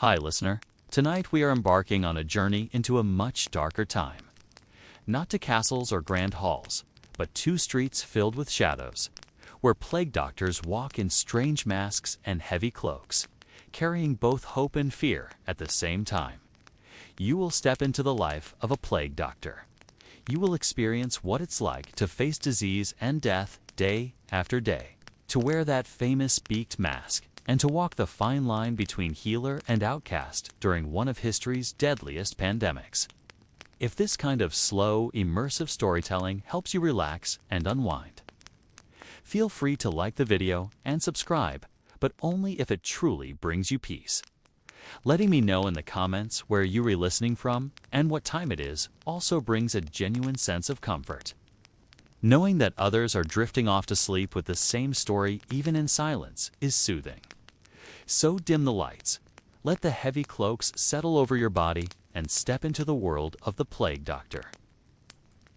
Hi, listener. Tonight we are embarking on a journey into a much darker time. Not to castles or grand halls, but two streets filled with shadows, where plague doctors walk in strange masks and heavy cloaks, carrying both hope and fear at the same time. You will step into the life of a plague doctor. You will experience what it's like to face disease and death day after day, to wear that famous beaked mask, and to walk the fine line between healer and outcast during one of history's deadliest pandemics. If this kind of slow, immersive storytelling helps you relax and unwind, feel free to like the video and subscribe, but only if it truly brings you peace. Letting me know in the comments where you are listening from and what time it is also brings a genuine sense of comfort. Knowing that others are drifting off to sleep with the same story even in silence is soothing. So dim the lights, let the heavy cloaks settle over your body, and step into the world of the plague doctor.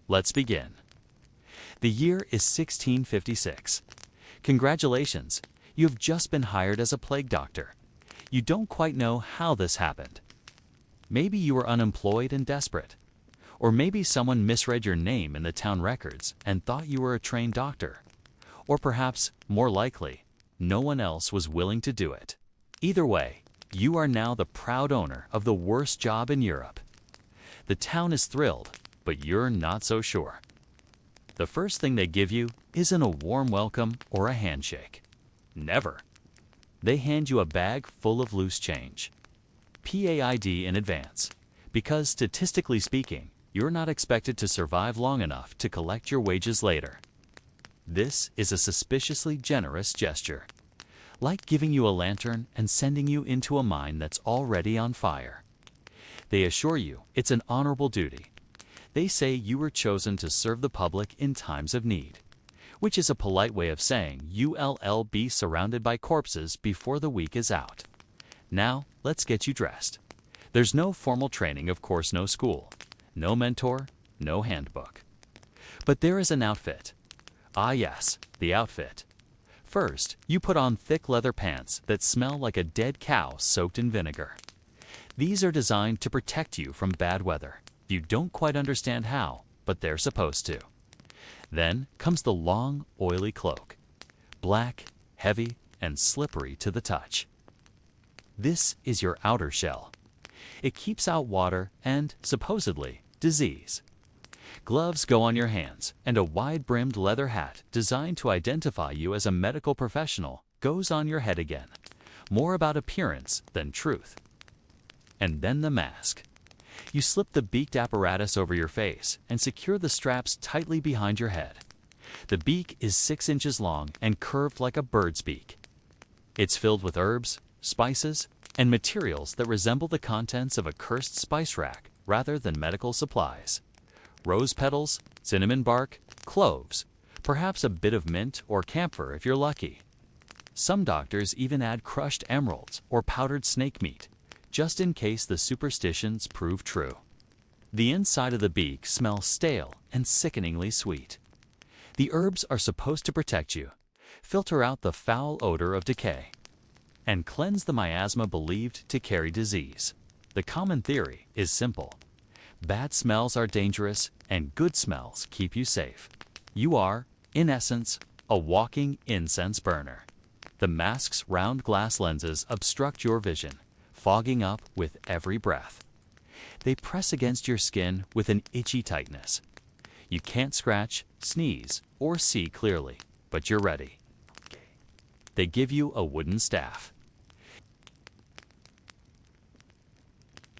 Let's begin. The year is 1656. Congratulations, you have just been hired as a plague doctor. You don't quite know how this happened. Maybe you were unemployed and desperate. Or maybe someone misread your name in the town records and thought you were a trained doctor. Or perhaps, more likely, no one else was willing to do it. Either way, you are now the proud owner of the worst job in Europe. The town is thrilled, but you're not so sure. The first thing they give you isn't a warm welcome or a handshake. Never. They hand you a bag full of loose change. PAID in advance, because statistically speaking, you're not expected to survive long enough to collect your wages later. This is a suspiciously generous gesture, like giving you a lantern and sending you into a mine that's already on fire. They assure you it's an honorable duty. They say you were chosen to serve the public in times of need, which is a polite way of saying you'll be surrounded by corpses before the week is out. Now, let's get you dressed. There's no formal training, of course, no school, no mentor, no handbook. But there is an outfit. Ah yes, the outfit. First, you put on thick leather pants that smell like a dead cow soaked in vinegar. These are designed to protect you from bad weather. You don't quite understand how, but they're supposed to. Then comes the long, oily cloak. Black, heavy, and slippery to the touch. This is your outer shell. It keeps out water and, supposedly, disease. Gloves go on your hands, and a wide-brimmed leather hat designed to identify you as a medical professional goes on your head again. More about appearance than truth. And then the mask. You slip the beaked apparatus over your face and secure the straps tightly behind your head. The beak is 6 inches long and curved like a bird's beak. It's filled with herbs, spices, and materials that resemble the contents of a cursed spice rack rather than medical supplies. Rose petals, cinnamon bark, cloves, perhaps a bit of mint or camphor if you're lucky. Some doctors even add crushed emeralds or powdered snake meat, just in case the superstitions prove true. The inside of the beak smells stale and sickeningly sweet. The herbs are supposed to protect you, filter out the foul odor of decay, and cleanse the miasma believed to carry disease. The common theory is simple. Bad smells are dangerous, and good smells keep you safe. You are, in essence, a walking incense burner. The mask's round glass lenses obstruct your vision, fogging up with every breath. They press against your skin with an itchy tightness. You can't scratch, sneeze, or see clearly, but you're ready. They give you a wooden staff.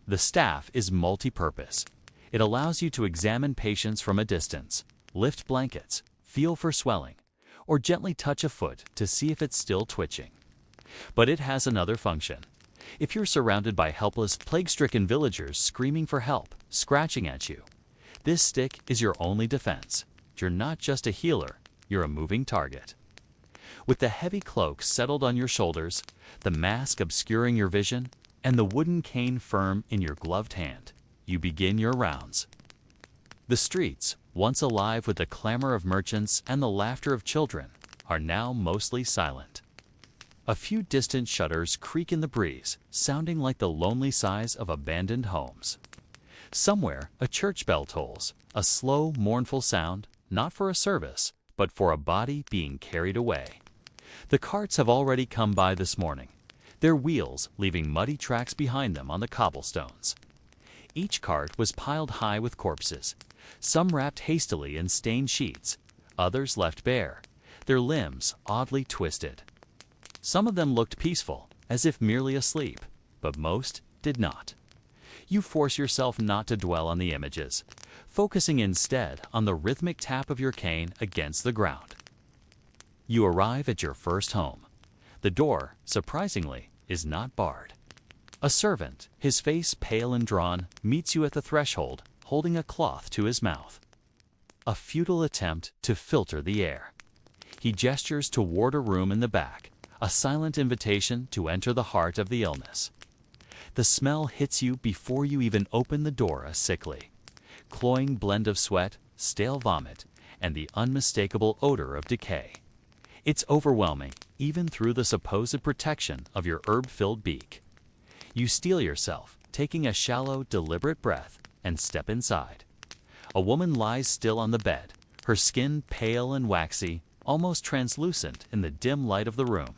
The staff is multi-purpose. It allows you to examine patients from a distance, lift blankets, feel for swelling, or gently touch a foot to see if it's still twitching. But it has another function. If you're surrounded by helpless, plague-stricken villagers screaming for help, scratching at you, this stick is your only defense. You're not just a healer, you're a moving target. With the heavy cloak settled on your shoulders, the mask obscuring your vision, and the wooden cane firm in your gloved hand, you begin your rounds. The streets, once alive with the clamor of merchants and the laughter of children, are now mostly silent. A few distant shutters creak in the breeze, sounding like the lonely sighs of abandoned homes. Somewhere, a church bell tolls, a slow, mournful sound, not for a service, but for a body being carried away. The carts have already come by this morning, their wheels leaving muddy tracks behind them on the cobblestones. Each cart was piled high with corpses, some wrapped hastily in stained sheets, others left bare, their limbs oddly twisted. Some of them looked peaceful, as if merely asleep, but most did not. You force yourself not to dwell on the images, focusing instead on the rhythmic tap of your cane against the ground. You arrive at your first home. The door, surprisingly, is not barred. A servant, his face pale and drawn, meets you at the threshold, holding a cloth to his mouth. A futile attempt to filter the air. He gestures toward a room in the back, a silent invitation to enter the heart of the illness. The smell hits you before you even open the door, a sickly, cloying blend of sweat, stale vomit, and the unmistakable odor of decay. It's overwhelming, even through the supposed protection of your herb-filled beak. You steel yourself, taking a shallow, deliberate breath, and step inside. A woman lies still on the bed, her skin pale and waxy, almost translucent in the dim light of the room.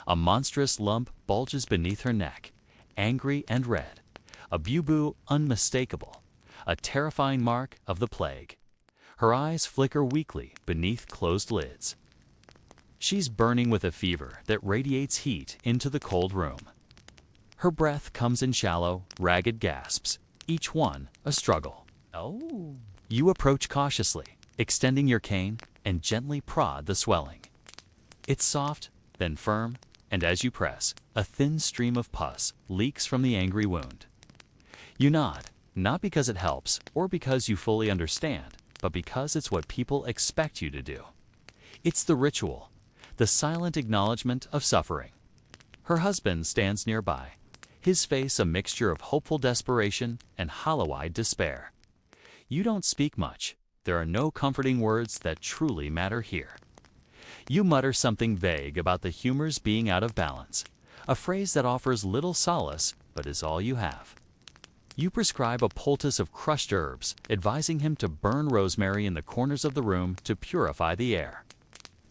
A monstrous lump bulges beneath her neck, angry and red, a bubu unmistakable, a terrifying mark of the plague. Her eyes flicker weakly beneath closed lids. She's burning with a fever that radiates heat into the cold room. Her breath comes in shallow, ragged gasps, each one a struggle. Oh. You approach cautiously, extending your cane, and gently prod the swelling. It's soft, then firm, and as you press, a thin stream of pus leaks from the angry wound. You nod, not because it helps or because you fully understand, but because it's what people expect you to do. It's the ritual, the silent acknowledgement of suffering. Her husband stands nearby, his face a mixture of hopeful desperation and hollow-eyed despair. You don't speak much. There are no comforting words that truly matter here. You mutter something vague about the humors being out of balance, a phrase that offers little solace but is all you have. You prescribe a poultice of crushed herbs, advising him to burn rosemary in the corners of the room to purify the air.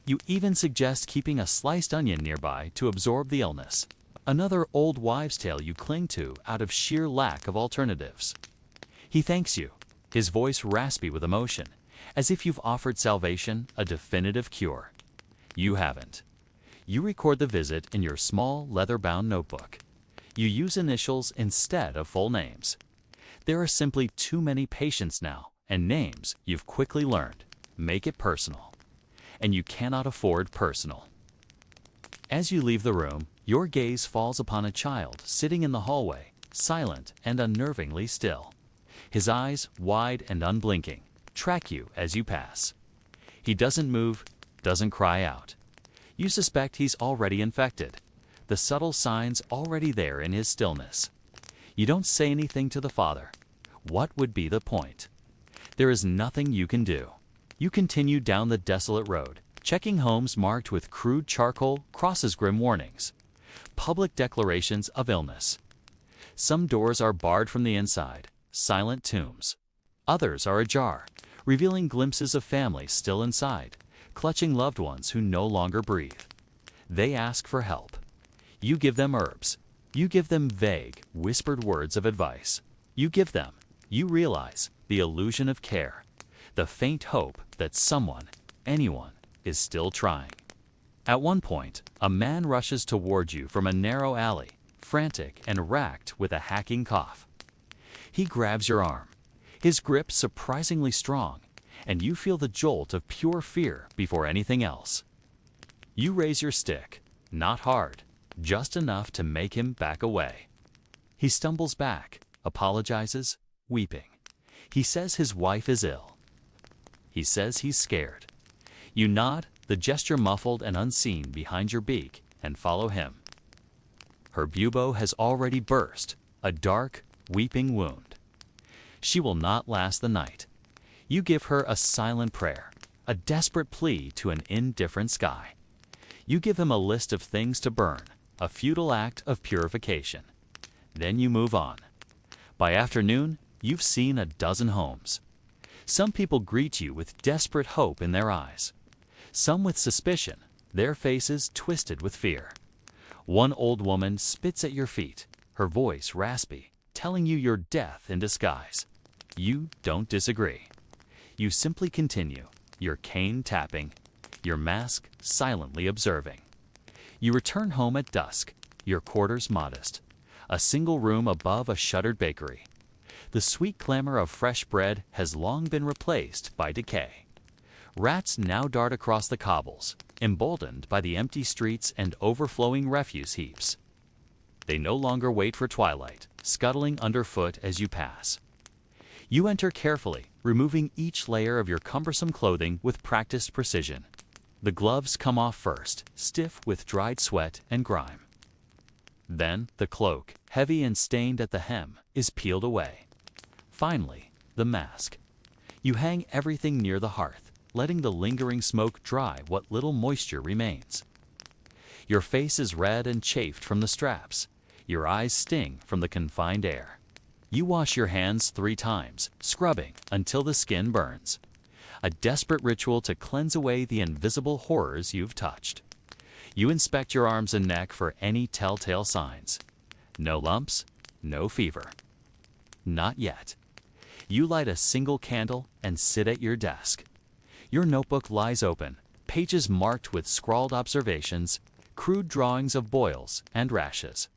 You even suggest keeping a sliced onion nearby to absorb the illness, another old wives' tale you cling to out of sheer lack of alternatives. He thanks you, his voice raspy with emotion, as if you've offered salvation, a definitive cure. You haven't. You record the visit in your small, leather-bound notebook. You use initials instead of full names. There are simply too many patients now, and names, you've quickly learned, make it personal. And you cannot afford personal. As you leave the room, your gaze falls upon a child sitting in the hallway, silent and unnervingly still. His eyes, wide and unblinking, track you as you pass. He doesn't move, doesn't cry out. You suspect he's already infected, the subtle signs already there in his stillness. You don't say anything to the father. What would be the point? There is nothing you can do. You continue down the desolate road, checking homes marked with crude charcoal crosses grim warnings, public declarations of illness. Some doors are barred from the inside, silent tombs. Others are ajar, revealing glimpses of families still inside, clutching loved ones who no longer breathe. They ask for help. You give them herbs. You give them vague, whispered words of advice. You give them, you realize, the illusion of care, the faint hope that someone, anyone, is still trying. At one point, a man rushes toward you from a narrow alley, frantic and racked with a hacking cough. He grabs your arm, his grip surprisingly strong, and you feel the jolt of pure fear before anything else. You raise your stick, not hard, just enough to make him back away. He stumbles back, apologizes, weeping. He says his wife is ill. He says he's scared. You nod, the gesture muffled and unseen behind your beak, and follow him. Her bubo has already burst, a dark, weeping wound. She will not last the night. You give her a silent prayer, a desperate plea to an indifferent sky. You give him a list of things to burn, a futile act of purification. Then you move on. By afternoon, you've seen a dozen homes. Some people greet you with desperate hope in their eyes. Some with suspicion, their faces twisted with fear. One old woman spits at your feet, her voice raspy, telling you you're death in disguise. You don't disagree. You simply continue, your cane tapping, your mask silently observing. You return home at dusk, your quarters modest, a single room above a shuttered bakery. The sweet clamor of fresh bread has long been replaced by decay. Rats now dart across the cobbles, emboldened by the empty streets and overflowing refuse heaps. They no longer wait for twilight, scuttling underfoot as you pass. You enter carefully, removing each layer of your cumbersome clothing with practiced precision. The gloves come off first, stiff with dried sweat and grime. Then the cloak, heavy and stained at the hem, is peeled away. Finally, the mask. You hang everything near the hearth, letting the lingering smoke dry what little moisture remains. Your face is red and chafed from the straps. Your eyes sting from the confined air. You wash your hands 3 times, scrubbing until the skin burns. A desperate ritual to cleanse away the invisible horrors you've touched. You inspect your arms and neck for any telltale signs. No lumps, no fever. Not yet. You light a single candle and sit at your desk. Your notebook lies open, pages marked with scrawled observations, crude drawings of boils and rashes.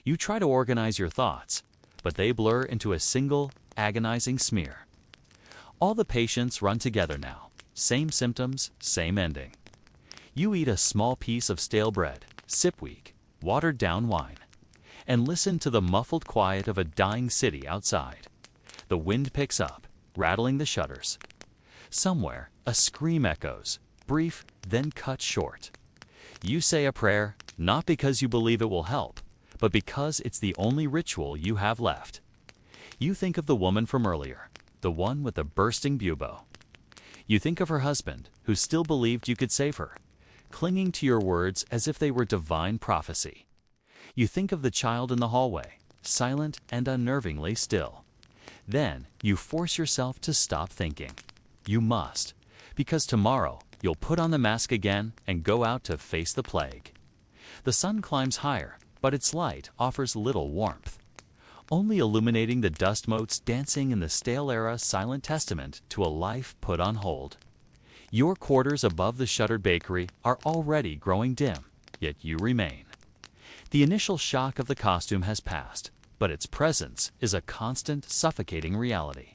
You try to organize your thoughts, but they blur into a single, agonizing smear. All the patients run together now, same symptoms, same ending. You eat a small piece of stale bread, sip weak, watered-down wine, and listen to the muffled quiet of a dying city outside. The wind picks up, rattling the shutters. Somewhere, a scream echoes, brief, then cut short. You say a prayer, not because you believe it will help, but because it's the only ritual you have left. You think of the woman from earlier, the one with the bursting bubo. You think of her husband, who still believed you could save her, clinging to your words as if they were divine prophecy. You think of the child in the hallway, silent and unnervingly still. Then you force yourself to stop thinking. You must, because tomorrow you'll put on the mask again and go out to face the plague. The sun climbs higher, but its light offers little warmth, only illuminating the dust motes dancing in the stale-era silent testament to a life put on hold. Your quarters above the shuttered bakery are already growing dim, yet you remain. The initial shock of the costume has passed, but its presence is a constant, suffocating reality.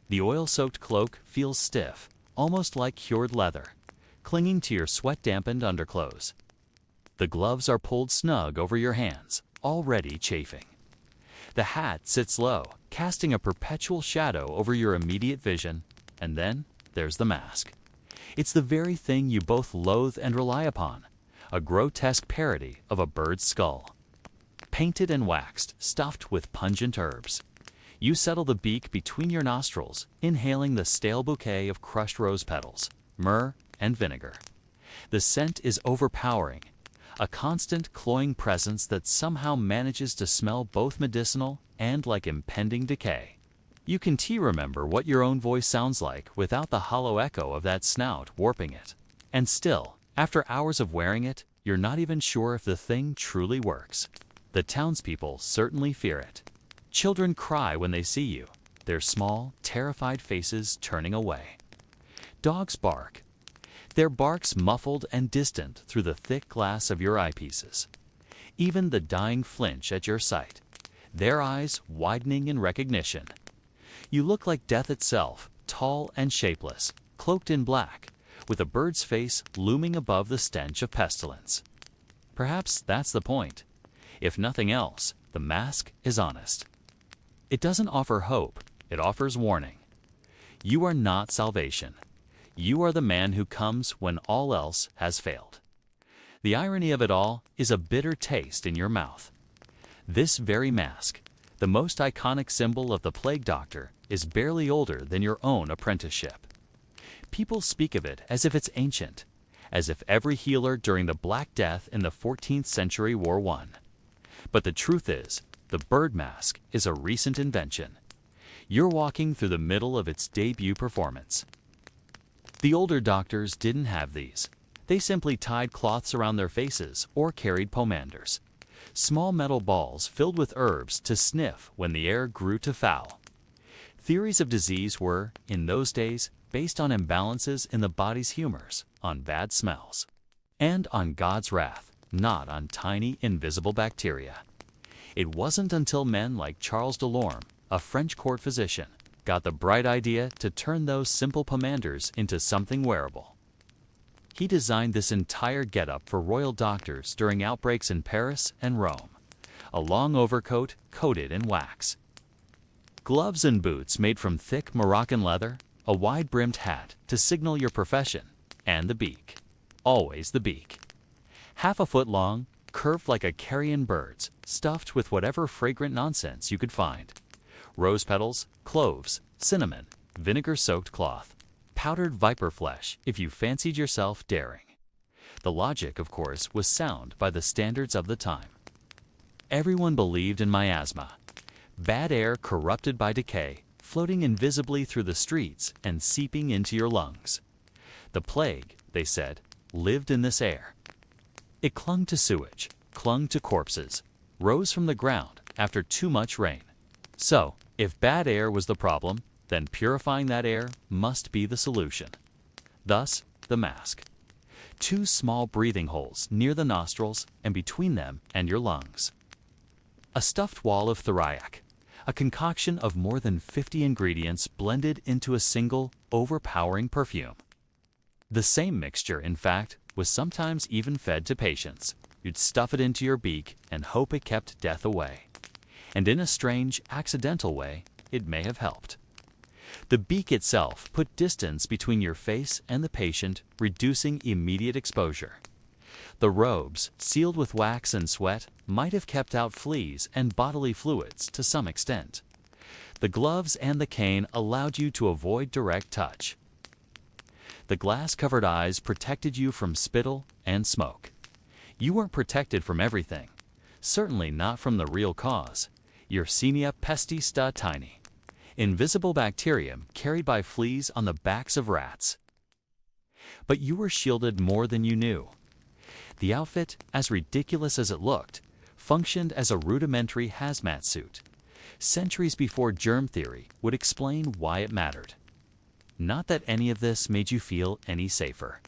The oil-soaked cloak feels stiff, almost like cured leather, clinging to your sweat-dampened underclothes. The gloves are pulled snug over your hands, already chafing. The hat sits low, casting a perpetual shadow over your immediate vision, and then there's the mask. It's the very thing you both loathe and rely upon, a grotesque parody of a bird's skull. Painted and waxed, stuffed with pungent herbs. You settle the beak between your nostrils, inhaling the stale bouquet of crushed rose petals, myrrh, and vinegar. The scent is overpowering, a constant cloying presence that somehow manages to smell both medicinal and like impending decay. You can remember what your own voice sounds like without the hollow echo of that snout warping it. And still, after hours of wearing it, you're not even sure if the thing truly works. The townspeople certainly fear it. Children cry when they see you, their small, terrified faces turning away. Dogs bark, their barks muffled and distant through the thick glass of your eyepieces. Even the dying flinch at your sight, their eyes widening in recognition. You look like death itself, tall and shapeless, cloaked in black, with a bird's face looming above the stench of pestilence. Perhaps that's the point. If nothing else, the mask is honest. It doesn't offer hope, it offers warning. You are not salvation. You are the man who comes when all else has failed. The irony of it all is a bitter taste in your mouth. This very mask, the most iconic symbol of the plague doctor, is barely older than your own apprenticeship. People speak of it as if it's ancient, as if every healer during the Black Death in the 14th century wore one. But the truth is, the bird mask is a recent invention. You're walking through the middle of its debut performance. The older doctors didn't have these. They simply tied cloths around their faces or carried pomanders, small metal balls filled with herbs to sniff when the air grew too foul. Theories of disease were, in those days, based on imbalances in the body's humors, on bad smells, and on God's wrath, not on tiny, invisible bacteria. It wasn't until men like Charles Delorme, a French court physician, got the bright idea to turn those simple pomanders into something wearable. He designed this entire getup for royal doctors during outbreaks in Paris and Rome. A long overcoat coated in wax, gloves and boots made from thick Moroccan leather, a wide-brimmed hat to signal your profession, and the beak. Always the beak. Half a foot long, curved like a carrion bird's, stuffed with whatever fragrant nonsense you could find. Rose petals, cloves, cinnamon, vinegar-soaked cloth, powdered viper flesh if you fancied yourself daring. The logic, of course, was sound by the standards of the time. Everyone believed in miasma, bad air corrupted by decay, floating invisibly through the streets and seeping into your lungs. The plague, they said, lived in this air. It clung to sewage, clung to corpses, rose from the ground after too much rain. So, if bad air was the problem, then purifying that air must be the solution. Thus, the mask. 2 small breathing holes near the nostrils and between them and your lungs. A stuffed wall of theriac, a concoction of more than 50 ingredients blended into a single, overpowering perfume. The same mixture, in fact, was sometimes even fed to patients. You'd stuff it into your beak and hope it kept death away. And in a strange, accidental way, it may have helped. The beak itself put distance between your face and the patient, reducing immediate exposure. The robes, sealed with wax and sweat, might have kept out fleas and bodily fluids to some extent. The gloves and the cane allowed you to avoid direct touch. The glass-covered eyes protected you from spittle and smoke. You weren't protected from everything, certainly not from the real cause, Yersinia pestis tiny, invisible bacterium carried by fleas on the backs of rats. But you were shielded more than you knew. The outfit, as ridiculous as it looked, functioned as a rudimentary hazmat suit. Centuries before germ theory would explain why it mattered. Not that any of this made you feel any safer.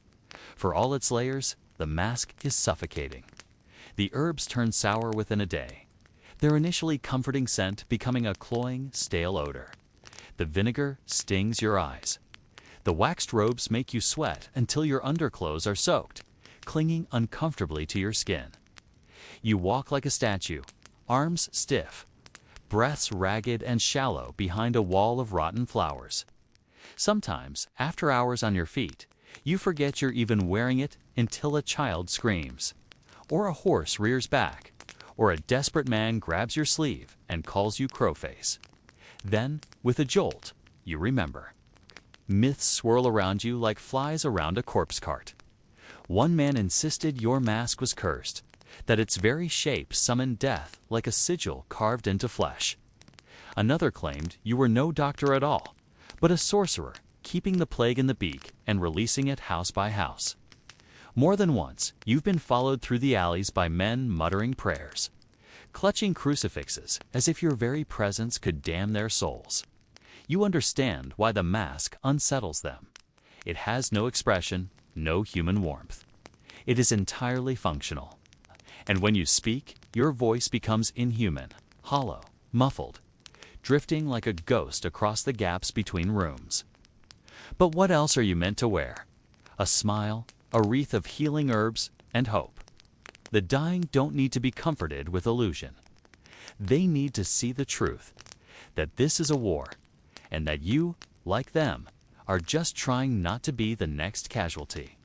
For all its layers, the mask is suffocating. The herbs turn sour within a day, their initially comforting scent becoming a cloying, stale odor. The vinegar stings your eyes. The waxed robes make you sweat until your underclothes are soaked, clinging uncomfortably to your skin. You walk like a statue, arms stiff, breaths ragged and shallow behind a wall of rotten flowers. Sometimes, after hours on your feet, you forget you're even wearing it until a child screams, or a horse rears back, or a desperate man grabs your sleeve and calls you crowface. Then, with a jolt, you remember. Myths swirl around you like flies around a corpse cart. One man insisted your mask was cursed, that its very shape summoned death like a sigil carved into flesh. Another claimed you were no doctor at all, but a sorcerer, keeping the plague in the beak and releasing it house by house. More than once, you've been followed through the alleys by men muttering prayers, clutching crucifixes as if your very presence could damn their souls. You understand why the mask unsettles them. It has no expression, no human warmth. It is entirely functional. And when you speak, your voice becomes inhuman, hollow, muffled, drifting like a ghost across the gaps between rooms. But what else are you meant to wear? A smile, a wreath of healing herbs, and hope. The dying don't need to be comforted with illusion. They need to see the truth, that this is a war, and that you, like them, are just trying not to be the next casualty.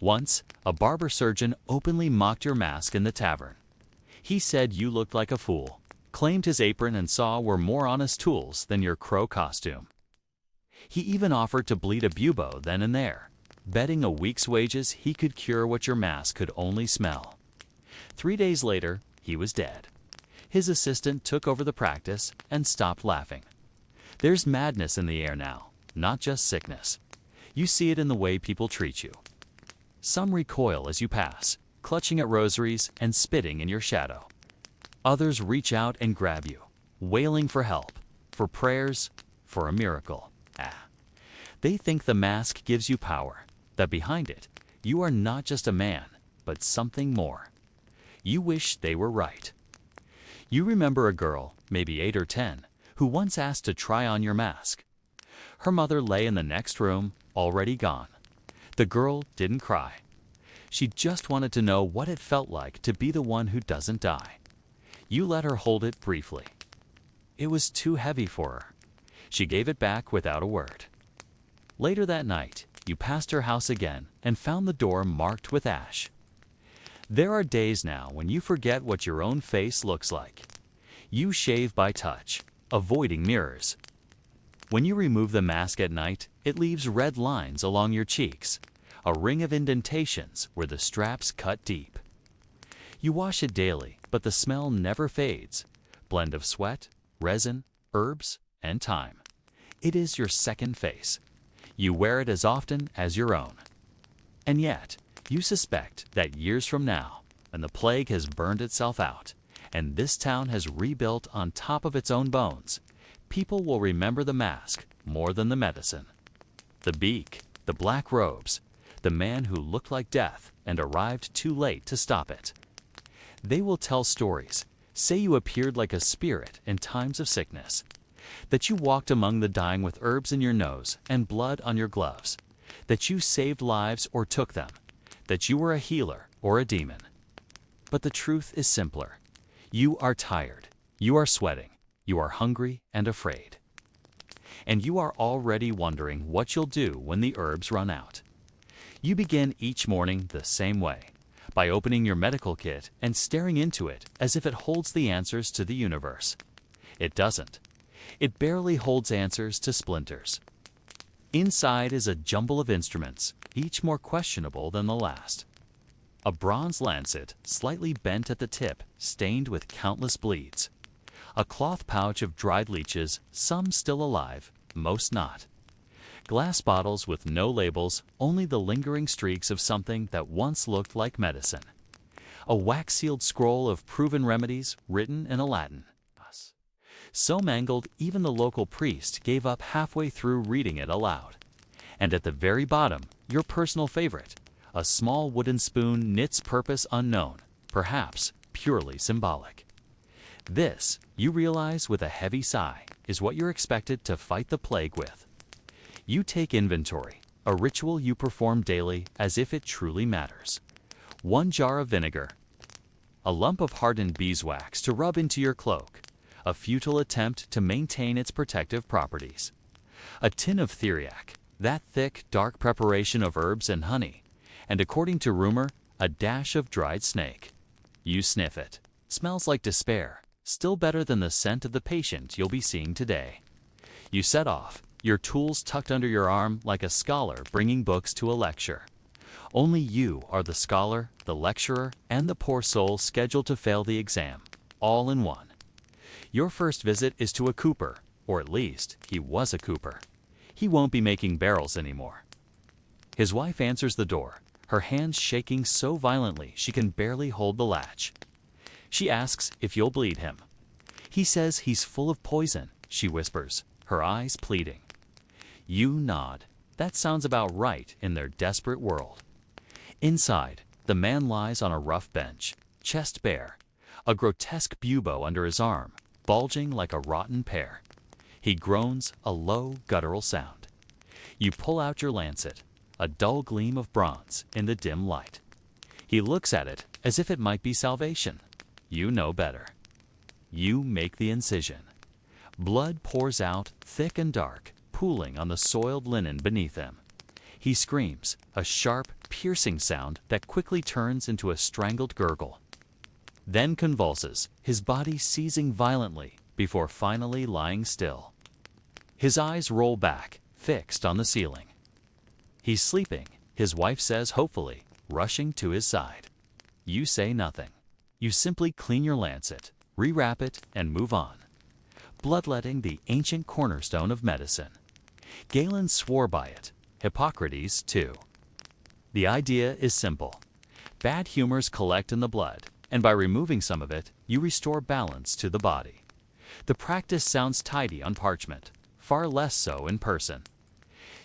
Once, a barber surgeon openly mocked your mask in the tavern. He said you looked like a fool, claimed his apron and saw were more honest tools than your crow costume. He even offered to bleed a bubo then and there. betting a week's wages he could cure what your mask could only smell. 3 days later, he was dead. His assistant took over the practice and stopped laughing. There's madness in the air now, not just sickness. You see it in the way people treat you. Some recoil as you pass, clutching at rosaries and spitting in your shadow. Others reach out and grab you, wailing for help, for prayers, for a miracle. They think the mask gives you power, that behind it, you are not just a man, but something more. You wish they were right. You remember a girl, maybe 8 or 10, who once asked to try on your mask. Her mother lay in the next room, already gone. The girl didn't cry. She just wanted to know what it felt like to be the one who doesn't die. You let her hold it briefly. It was too heavy for her. She gave it back without a word. Later that night, you passed her house again and found the door marked with ash. There are days now when you forget what your own face looks like. You shave by touch, avoiding mirrors. When you remove the mask at night, it leaves red lines along your cheeks, a ring of indentations where the straps cut deep. You wash it daily, but the smell never fades. Blend of sweat, resin, herbs, and thyme. It is your second face. You wear it as often as your own. And yet, you suspect that years from now, when the plague has burned itself out, and this town has rebuilt on top of its own bones, people will remember the mask more than the medicine. The beak, the black robes, the man who looked like death and arrived too late to stop it. They will tell stories, say you appeared like a spirit in times of sickness, that you walked among the dying with herbs in your nose and blood on your gloves, that you saved lives or took them, that you were a healer or a demon. But the truth is simpler. You are tired, you are sweating, you are hungry and afraid. And you are already wondering what you'll do when the herbs run out. You begin each morning the same way, by opening your medical kit and staring into it as if it holds the answers to the universe. It doesn't. It barely holds answers to splinters. Inside is a jumble of instruments, each more questionable than the last. A bronze lancet, slightly bent at the tip, stained with countless bleeds. A cloth pouch of dried leeches, some still alive, most not. Glass bottles with no labels, only the lingering streaks of something that once looked like medicine. A wax-sealed scroll of proven remedies written in a Latin. So mangled, even the local priest gave up halfway through reading it aloud. And at the very bottom, your personal favorite, a small wooden spoon knits purpose unknown, perhaps purely symbolic. This, you realize with a heavy sigh, is what you're expected to fight the plague with. You take inventory, a ritual you perform daily as if it truly matters. 1 jar of vinegar, a lump of hardened beeswax to rub into your cloak, a futile attempt to maintain its protective properties. A tin of theriac, that thick, dark preparation of herbs and honey, and according to rumor, a dash of dried snake. You sniff it. Smells like despair, still better than the scent of the patient you'll be seeing today. You set off, your tools tucked under your arm like a scholar bringing books to a lecture. Only you are the scholar, the lecturer, and the poor soul scheduled to fail the exam, all in one. Your first visit is to a cooper, or at least, he was a cooper. He won't be making barrels anymore. His wife answers the door, her hands shaking so violently she can barely hold the latch. She asks if you'll bleed him. He says he's full of poison, she whispers, her eyes pleading. You nod. That sounds about right in their desperate world. Inside, the man lies on a rough bench, chest bare, a grotesque bubo under his arm, bulging like a rotten pear. He groans, a low, guttural sound. You pull out your lancet, a dull gleam of bronze in the dim light. He looks at it as if it might be salvation. You know better. You make the incision. Blood pours out, thick and dark, pooling on the soiled linen beneath him. He screams, a sharp, piercing sound that quickly turns into a strangled gurgle. Then convulses, his body seizing violently before finally lying still. His eyes roll back, fixed on the ceiling. He's sleeping, his wife says hopefully, rushing to his side. You say nothing. You simply clean your lancet, rewrap it, and move on. Bloodletting, the ancient cornerstone of medicine. Galen swore by it, Hippocrates too. The idea is simple. Bad humors collect in the blood, and by removing some of it, you restore balance to the body. The practice sounds tidy on parchment, far less so in person.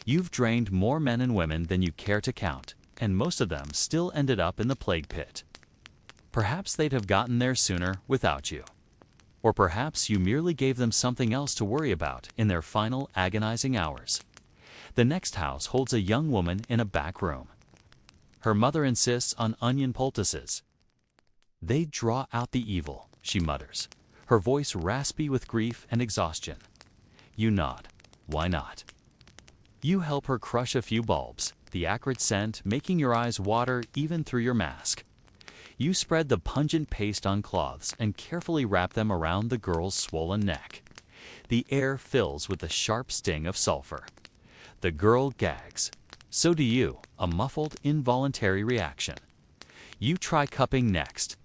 You've drained more men and women than you care to count, and most of them still ended up in the plague pit. Perhaps they'd have gotten there sooner without you. Or perhaps you merely gave them something else to worry about in their final agonizing hours. The next house holds a young woman in a back room. Her mother insists on onion poultices. They draw out the evil, she mutters, her voice raspy with grief and exhaustion. You nod. Why not? You help her crush a few bulbs, the acrid scent making your eyes water even through your mask. You spread the pungent paste on cloths and carefully wrap them around the girl's swollen neck. The air fills with the sharp sting of sulfur. The girl gags. So do you, a muffled, involuntary reaction. You try cupping next.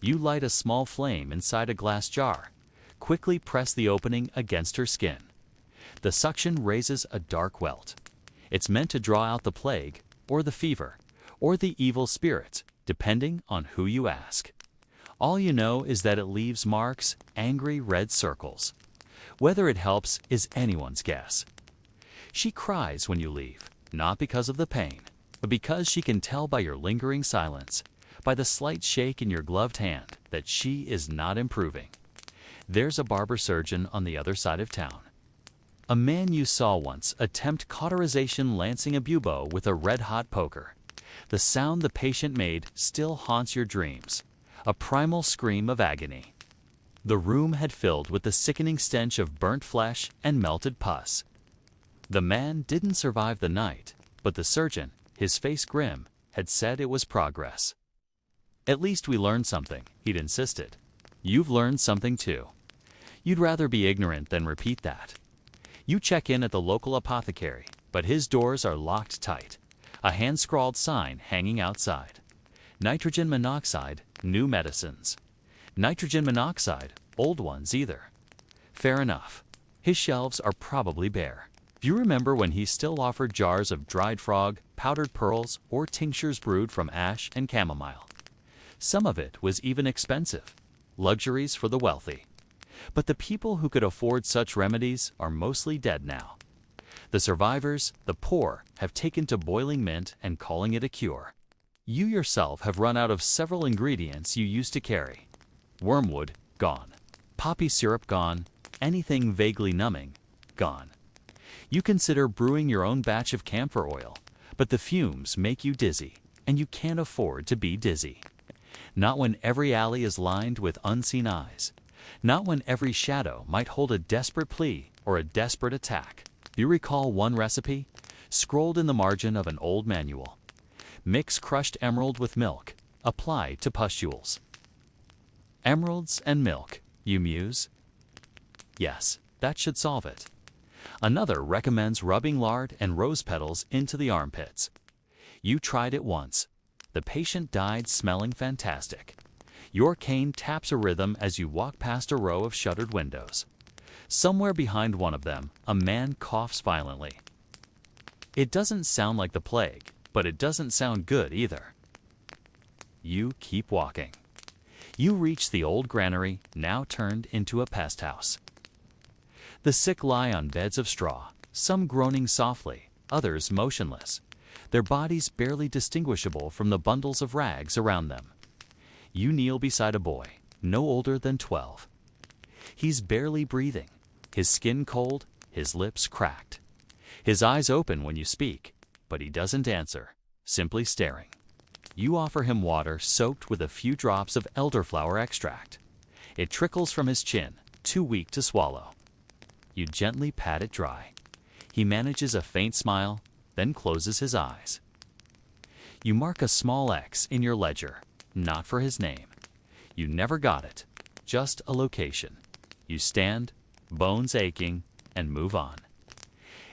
You light a small flame inside a glass jar. Quickly press the opening against her skin. The suction raises a dark welt. It's meant to draw out the plague, or the fever, or the evil spirits, depending on who you ask. All you know is that it leaves marks, angry red circles. Whether it helps is anyone's guess. She cries when you leave, not because of the pain, but because she can tell by your lingering silence, by the slight shake in your gloved hand, that she is not improving. There's a barber surgeon on the other side of town. A man you saw once attempt cauterization lancing a bubo with a red-hot poker. The sound the patient made still haunts your dreams, a primal scream of agony. The room had filled with the sickening stench of burnt flesh and melted pus. The man didn't survive the night, but the surgeon, his face grim, had said it was progress. At least we learned something, he'd insisted. You've learned something too. You'd rather be ignorant than repeat that. You check in at the local apothecary, but his doors are locked tight. A hand-scrawled sign hanging outside. Nitrogen monoxide, new medicines. Nitrogen monoxide, old ones either. Fair enough. His shelves are probably bare. Do you remember when he still offered jars of dried frog, powdered pearls, or tinctures brewed from ash and chamomile? Some of it was even expensive. Luxuries for the wealthy. But the people who could afford such remedies are mostly dead now. The survivors, the poor, have taken to boiling mint and calling it a cure. You yourself have run out of several ingredients you used to carry. Wormwood, gone. Poppy syrup, gone. Anything vaguely numbing, gone. You consider brewing your own batch of camphor oil, but the fumes make you dizzy, and you can't afford to be dizzy. Not when every alley is lined with unseen eyes. Not when every shadow might hold a desperate plea or a desperate attack. You recall one recipe, scrolled in the margin of an old manual. Mix crushed emerald with milk. Apply to pustules. Emeralds and milk, you muse? Yes, that should solve it. Another recommends rubbing lard and rose petals into the armpits. You tried it once. The patient died smelling fantastic. Your cane taps a rhythm as you walk past a row of shuttered windows. Somewhere behind one of them, a man coughs violently. It doesn't sound like the plague, but it doesn't sound good either. You keep walking. You reach the old granary, now turned into a pest house. The sick lie on beds of straw, some groaning softly, others motionless, their bodies barely distinguishable from the bundles of rags around them. You kneel beside a boy, no older than 12. He's barely breathing, his skin cold, his lips cracked. His eyes open when you speak, but he doesn't answer, simply staring. You offer him water soaked with a few drops of elderflower extract. It trickles from his chin, too weak to swallow. You gently pat it dry. He manages a faint smile, then closes his eyes. You mark a small X in your ledger, not for his name. You never got it, just a location. You stand, bones aching, and move on.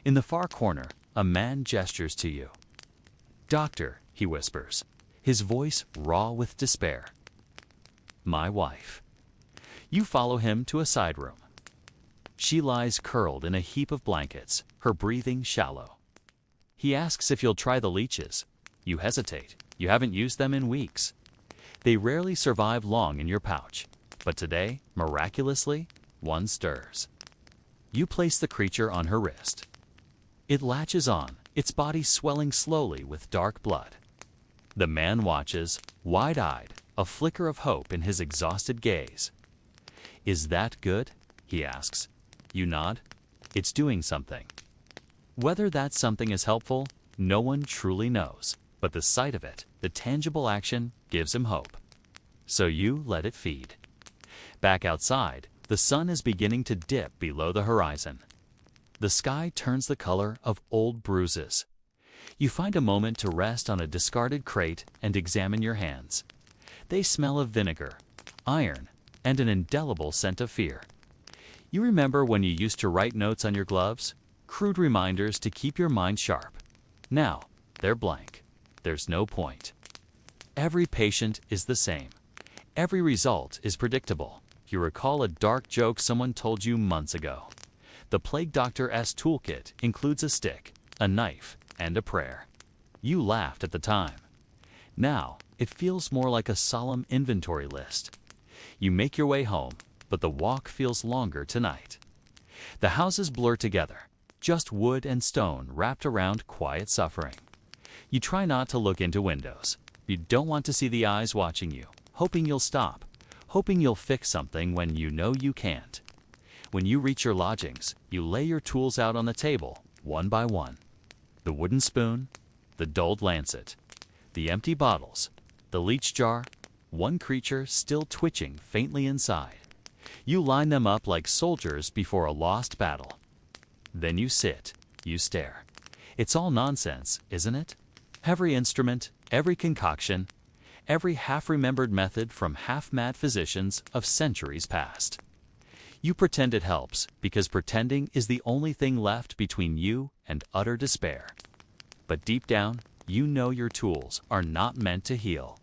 In the far corner, a man gestures to you. "Doctor," he whispers, his voice raw with despair. "My wife." You follow him to a side room. She lies curled in a heap of blankets, her breathing shallow. He asks if you'll try the leeches. You hesitate. You haven't used them in weeks. They rarely survive long in your pouch, but today, miraculously, one stirs. You place the creature on her wrist. It latches on, its body swelling slowly with dark blood. The man watches, wide-eyed, a flicker of hope in his exhausted gaze. "Is that good?" he asks. You nod. It's doing something. Whether that something is helpful, no one truly knows, but the sight of it, the tangible action, gives him hope. So you let it feed. Back outside, the sun is beginning to dip below the horizon. The sky turns the color of old bruises. You find a moment to rest on a discarded crate and examine your hands. They smell of vinegar, iron, and an indelible scent of fear. You remember when you used to write notes on your gloves? Crude reminders to keep your mind sharp. Now, they're blank. There's no point. Every patient is the same. Every result is predictable. You recall a dark joke someone told you months ago. The Plague Doctor's toolkit includes a stick, a knife, and a prayer. You laughed at the time. Now, it feels more like a solemn inventory list. You make your way home, but the walk feels longer tonight. The houses blur together, just wood and stone wrapped around quiet suffering. You try not to look into windows. You don't want to see the eyes watching you, hoping you'll stop, hoping you'll fix something when you know you can't. When you reach your lodgings, you lay your tools out on the table, one by one. The wooden spoon, the dulled lancet, the empty bottles, the leech jar, one creature still twitching faintly inside. You line them up like soldiers before a lost battle. Then you sit, you stare. It's all nonsense, isn't it? Every instrument, every concoction, every half-remembered method from half-mad physicians of centuries past. You pretend it helps because pretending is the only thing left between you and utter despair. But deep down, you know your tools are not meant to heal.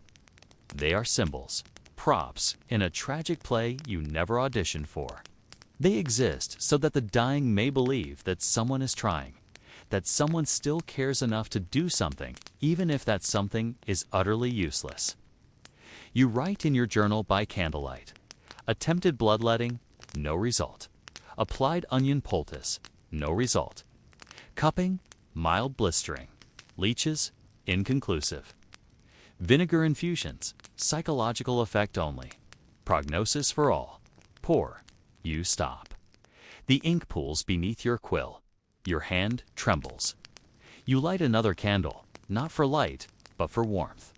They are symbols, props in a tragic play you never auditioned for. They exist so that the dying may believe that someone is trying, that someone still cares enough to do something, even if that something is utterly useless. You write in your journal by candlelight. Attempted bloodletting, no result. Applied onion poultice, no result. Cupping, mild blistering. Leeches, inconclusive. Vinegar infusions, psychological effect only. Prognosis for all. Poor. You stop. The ink pools beneath your quill. Your hand trembles. You light another candle, not for light, but for warmth.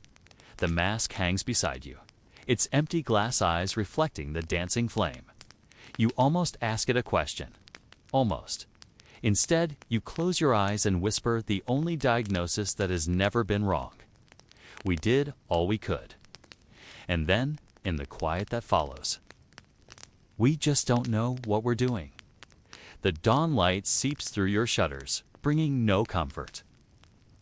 The mask hangs beside you, its empty glass eyes reflecting the dancing flame. You almost ask it a question. Almost. Instead, you close your eyes and whisper the only diagnosis that has never been wrong. We did all we could. And then, in the quiet that follows, we just don't know what we're doing. The dawn light seeps through your shutters, bringing no comfort.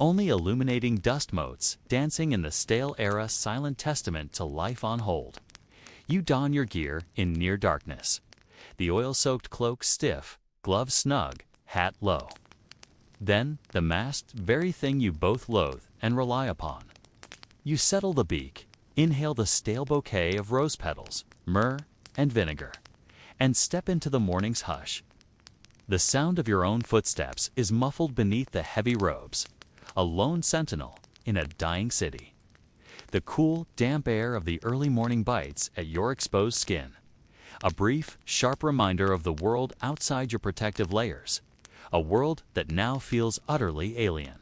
Only illuminating dust motes dancing in the stale-era silent testament to life on hold. You don your gear in near darkness. The oil-soaked cloak stiff, gloves snug, hat low. Then, the masked very thing you both loathe and rely upon. You settle the beak, inhale the stale bouquet of rose petals, myrrh, and vinegar, and step into the morning's hush. The sound of your own footsteps is muffled beneath the heavy robes, a lone sentinel in a dying city. The cool, damp air of the early morning bites at your exposed skin. A brief, sharp reminder of the world outside your protective layers, a world that now feels utterly alien.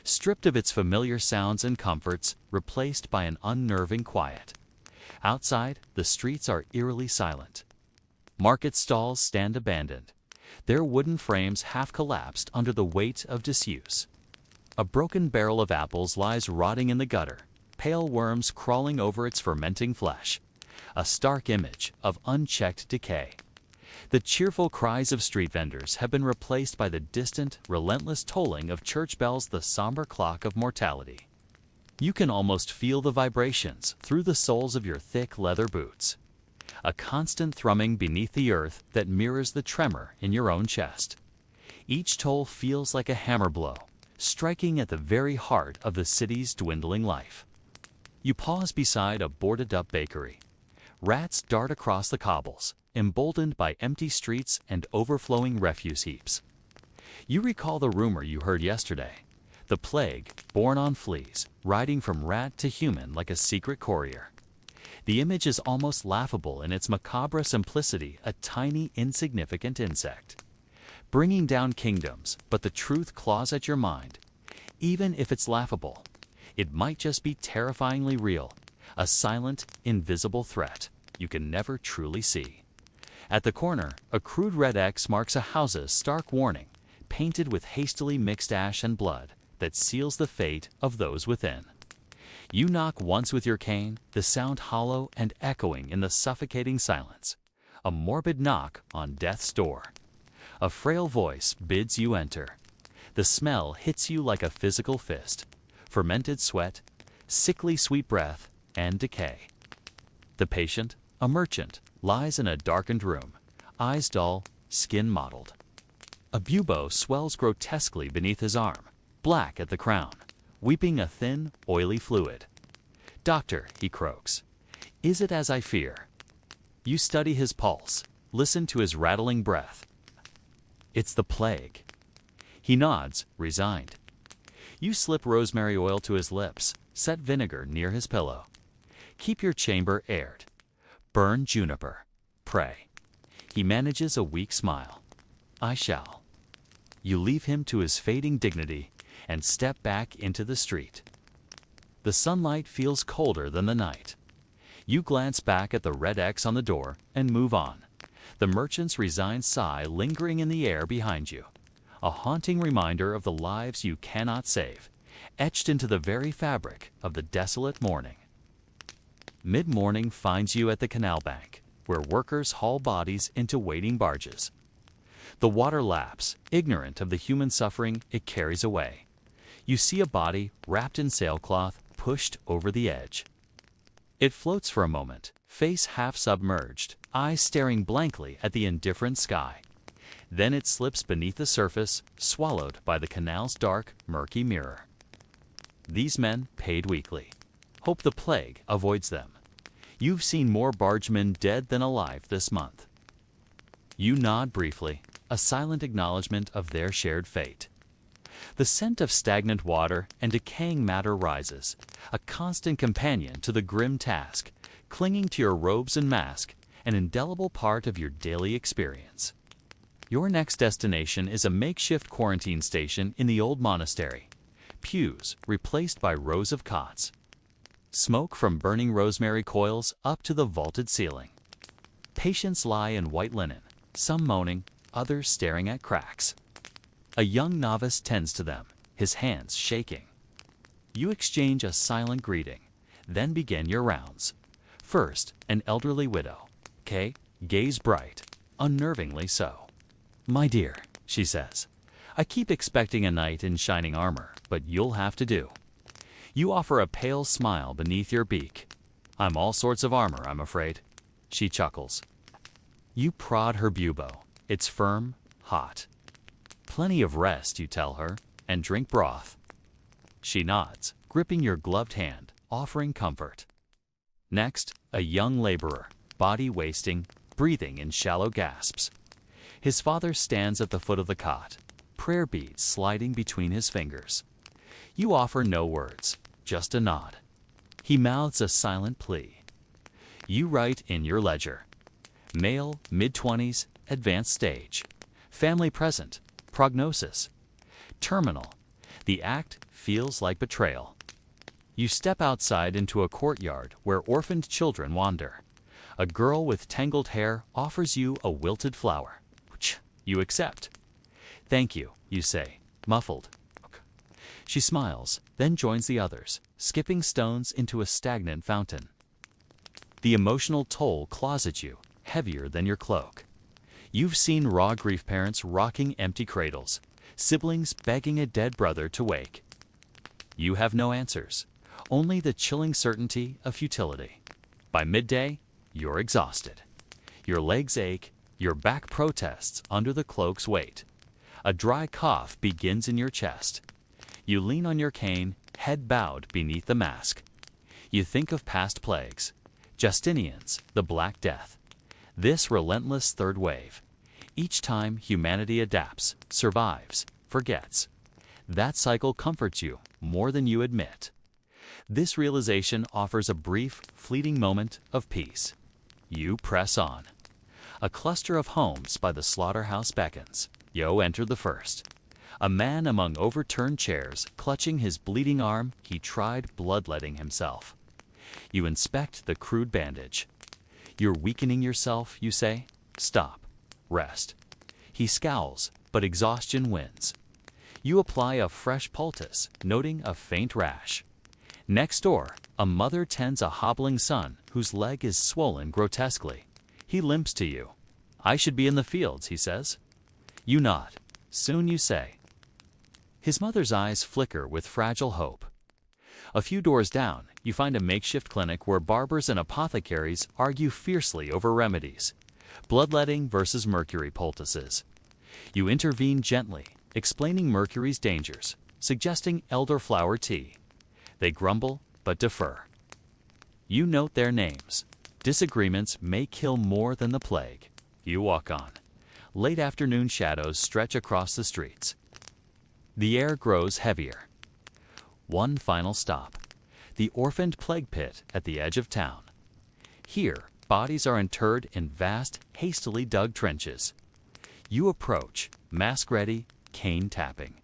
Stripped of its familiar sounds and comforts, replaced by an unnerving quiet. Outside, the streets are eerily silent. Market stalls stand abandoned, their wooden frames half collapsed under the weight of disuse. A broken barrel of apples lies rotting in the gutter, pale worms crawling over its fermenting flesh. A stark image of unchecked decay. The cheerful cries of street vendors have been replaced by the distant, relentless tolling of church bells, the somber clock of mortality. You can almost feel the vibrations through the soles of your thick leather boots. A constant thrumming beneath the earth that mirrors the tremor in your own chest. Each toll feels like a hammer blow, striking at the very heart of the city's dwindling life. You pause beside a boarded-up bakery. Rats dart across the cobbles, emboldened by empty streets and overflowing refuse heaps. You recall the rumor you heard yesterday. The plague, born on fleas, riding from rat to human like a secret courier. The image is almost laughable in its macabre simplicity, a tiny, insignificant insect. Bringing down kingdoms, but the truth claws at your mind. Even if it's laughable, it might just be terrifyingly real, a silent, invisible threat you can never truly see. At the corner, a crude red X marks a house's stark warning, painted with hastily mixed ash and blood that seals the fate of those within. You knock once with your cane, the sound hollow and echoing in the suffocating silence. A morbid knock on death's door. A frail voice bids you enter. The smell hits you like a physical fist. Fermented sweat, sickly sweet breath, and decay. The patient, a merchant, lies in a darkened room, eyes dull, skin mottled. A bubo swells grotesquely beneath his arm, black at the crown, weeping a thin, oily fluid. "Doctor," he croaks, "is it as I fear?" You study his pulse, listen to his rattling breath. "It's the plague." He nods, resigned. You slip rosemary oil to his lips, set vinegar near his pillow. Keep your chamber aired. Burn juniper. Pray. He manages a weak smile. "I shall." You leave him to his fading dignity and step back into the street. The sunlight feels colder than the night. You glance back at the red X on the door and move on, the merchant's resigned sigh lingering in the air behind you, a haunting reminder of the lives you cannot save, etched into the very fabric of the desolate morning. Mid-morning finds you at the canal bank, where workers haul bodies into waiting barges. The water laps, ignorant of the human suffering it carries away. You see a body wrapped in sailcloth pushed over the edge. It floats for a moment, face half submerged, eyes staring blankly at the indifferent sky. Then it slips beneath the surface, swallowed by the canal's dark, murky mirror. These men, paid weekly. Hope the plague avoids them. You've seen more bargemen dead than alive this month. You nod briefly, a silent acknowledgement of their shared fate. The scent of stagnant water and decaying matter rises, a constant companion to the grim task, clinging to your robes and mask, an indelible part of your daily experience. Your next destination is a makeshift quarantine station in the old monastery. Pews replaced by rows of cots. Smoke from burning rosemary coils up to the vaulted ceiling. Patients lie in white linen, some moaning, others staring at cracks. A young novice tends to them, his hands shaking. You exchange a silent greeting, then begin your rounds. First, an elderly widow. Kay, gaze bright, unnervingly so. "My dear," she says, "I keep expecting a knight in shining armor, but you'll have to do." You offer a pale smile beneath your beak. "I'm all sorts of armor, I'm afraid." She chuckles. You prod her bubo. It's firm, hot. "Plenty of rest," you tell her, "and drink broth." She nods, gripping your gloved hand, offering comfort. Next, a young laborer, body wasting, breathing in shallow gasps. His father stands at the foot of the cot, prayer beads sliding between his fingers. You offer no words, just a nod. He mouths a silent plea. You write in your ledger. Male, mid-20s, advanced stage. Family present. Prognosis. Terminal. The act feels like betrayal. You step outside into a courtyard where orphaned children wander. A girl with tangled hair offers you a wilted flower. You accept. "Thank you," you say, muffled. She smiles, then joins the others, skipping stones into a stagnant fountain. The emotional toll claws at you, heavier than your cloak. You've seen raw grief parents rocking empty cradles, siblings begging a dead brother to wake. You have no answers, only the chilling certainty of futility. By midday, you're exhausted. Your legs ache, your back protests under the cloak's weight. A dry cough begins in your chest. You lean on your cane, head bowed beneath the mask. You think of past plagues, Justinian's, the Black Death. This relentless third wave. Each time humanity adapts, survives, forgets. That cycle comforts you more than you admit. This realization offers a brief, fleeting moment of peace. You press on. A cluster of homes by the slaughterhouse beckons. You enter the first. A man among overturned chairs, clutching his bleeding arm, he tried bloodletting himself. You inspect the crude bandage. You're weakening yourself, you say. Stop. Rest. He scowls, but exhaustion wins. You apply a fresh poultice, noting a faint rash. Next door, a mother tends a hobbling son whose leg is swollen grotesquely. He limps to you. I should be in the fields, he says. You nod. Soon, you say. His mother's eyes flicker with fragile hope. A few doors down, you find a makeshift clinic where barbers and apothecaries argue fiercely over remedies. Bloodletting versus mercury poultices. You intervene gently, explaining mercury's dangers, suggesting elderflower tea. They grumble, but defer. You note their names. Disagreements may kill more than the plague. You walk on. Late afternoon shadows stretch across the streets. The air grows heavier. One final stop. The orphaned plague pit at the edge of town. Here, bodies are interred in vast, hastily dug trenches. You approach, mask ready, cane tapping.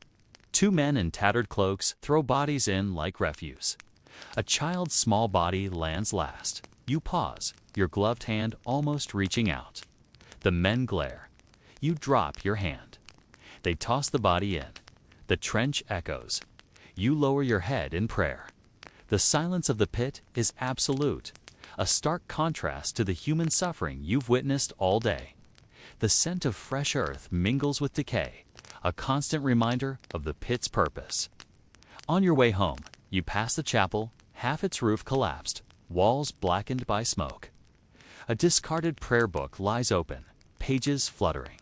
Two men in tattered cloaks throw bodies in like refuse. A child's small body lands last. You pause, your gloved hand almost reaching out. The men glare. You drop your hand. They toss the body in. The trench echoes. You lower your head in prayer. The silence of the pit is absolute, a stark contrast to the human suffering you've witnessed all day. The scent of fresh earth mingles with decay, a constant reminder of the pit's purpose. On your way home, you pass the chapel, half its roof collapsed, walls blackened by smoke. A discarded prayer book lies open, pages fluttering.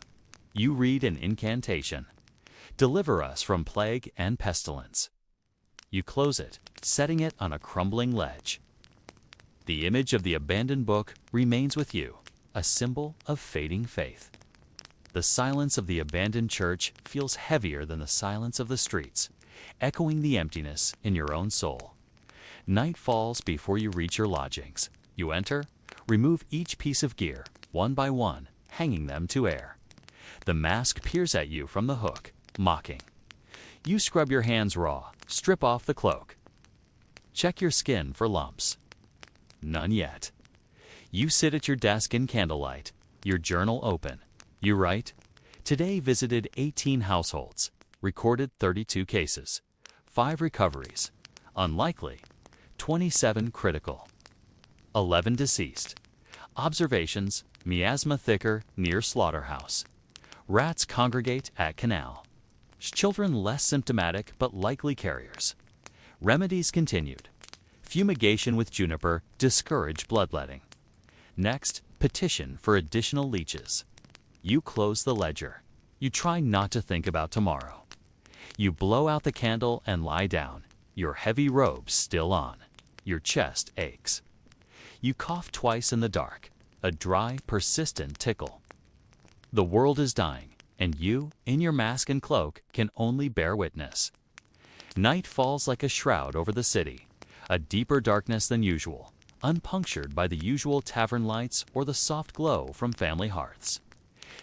You read an incantation. Deliver us from plague and pestilence. You close it, setting it on a crumbling ledge. The image of the abandoned book remains with you, a symbol of fading faith. The silence of the abandoned church feels heavier than the silence of the streets, echoing the emptiness in your own soul. Night falls before you reach your lodgings. You enter, remove each piece of gear, one by one, hanging them to air. The mask peers at you from the hook, mocking. You scrub your hands raw, strip off the cloak. Check your skin for lumps. None yet. You sit at your desk in candlelight, your journal open. You write, today visited 18 households, recorded 32 cases, 5 recoveries, unlikely, 27 critical, 11 deceased. Observations, miasma thicker near slaughterhouse. Rats congregate at canal. Children less symptomatic but likely carriers. Remedies continued. Fumigation with juniper discourage bloodletting. Next, petition for additional leeches. You close the ledger. You try not to think about tomorrow. You blow out the candle and lie down, your heavy robes still on. Your chest aches. You cough twice in the dark, a dry, persistent tickle. The world is dying, and you, in your mask and cloak, can only bear witness. Night falls like a shroud over the city, a deeper darkness than usual, unpunctured by the usual tavern lights or the soft glow from family hearths.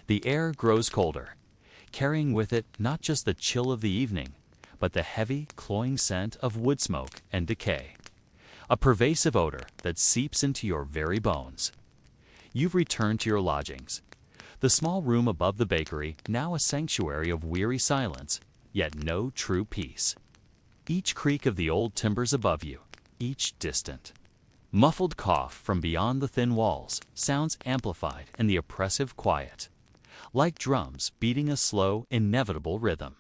The air grows colder, carrying with it not just the chill of the evening, but the heavy, cloying scent of wood smoke and decay, a pervasive odor that seeps into your very bones. You've returned to your lodgings. The small room above the bakery, now a sanctuary of weary silence, yet no true peace. Each creak of the old timbers above you, each distant. Muffled cough from beyond the thin walls, sounds amplified in the oppressive quiet. like drums beating a slow, inevitable rhythm.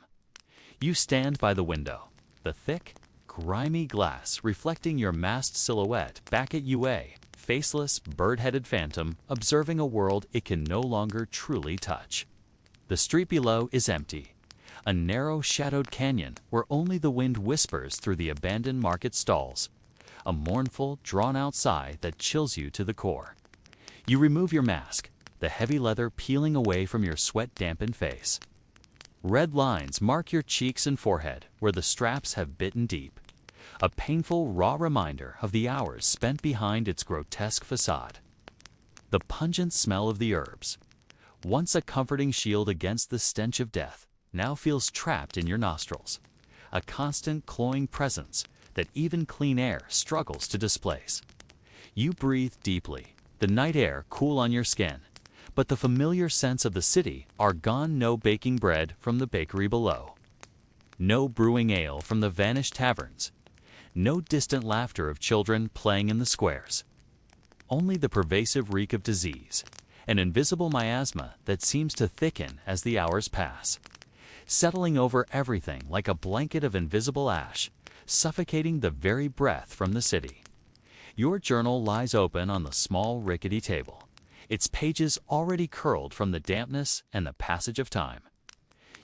You stand by the window, the thick, grimy glass reflecting your masked silhouette back at UA, faceless, bird-headed phantom observing a world it can no longer truly touch. The street below is empty, a narrow, shadowed canyon where only the wind whispers through the abandoned market stalls, a mournful, drawn-out sigh that chills you to the core. You remove your mask, the heavy leather peeling away from your sweat-dampened face. Red lines mark your cheeks and forehead where the straps have bitten deep, a painful, raw reminder of the hours spent behind its grotesque facade. The pungent smell of the herbs, once a comforting shield against the stench of death, now feels trapped in your nostrils, a constant cloying presence that even clean air struggles to displace. You breathe deeply, the night air cool on your skin, but the familiar scents of the city are gone. No baking bread from the bakery below, no brewing ale from the vanished taverns, no distant laughter of children playing in the squares. Only the pervasive reek of disease, an invisible miasma that seems to thicken as the hours pass, settling over everything like a blanket of invisible ash, suffocating the very breath from the city. Your journal lies open on the small, rickety table, its pages already curled from the dampness and the passage of time.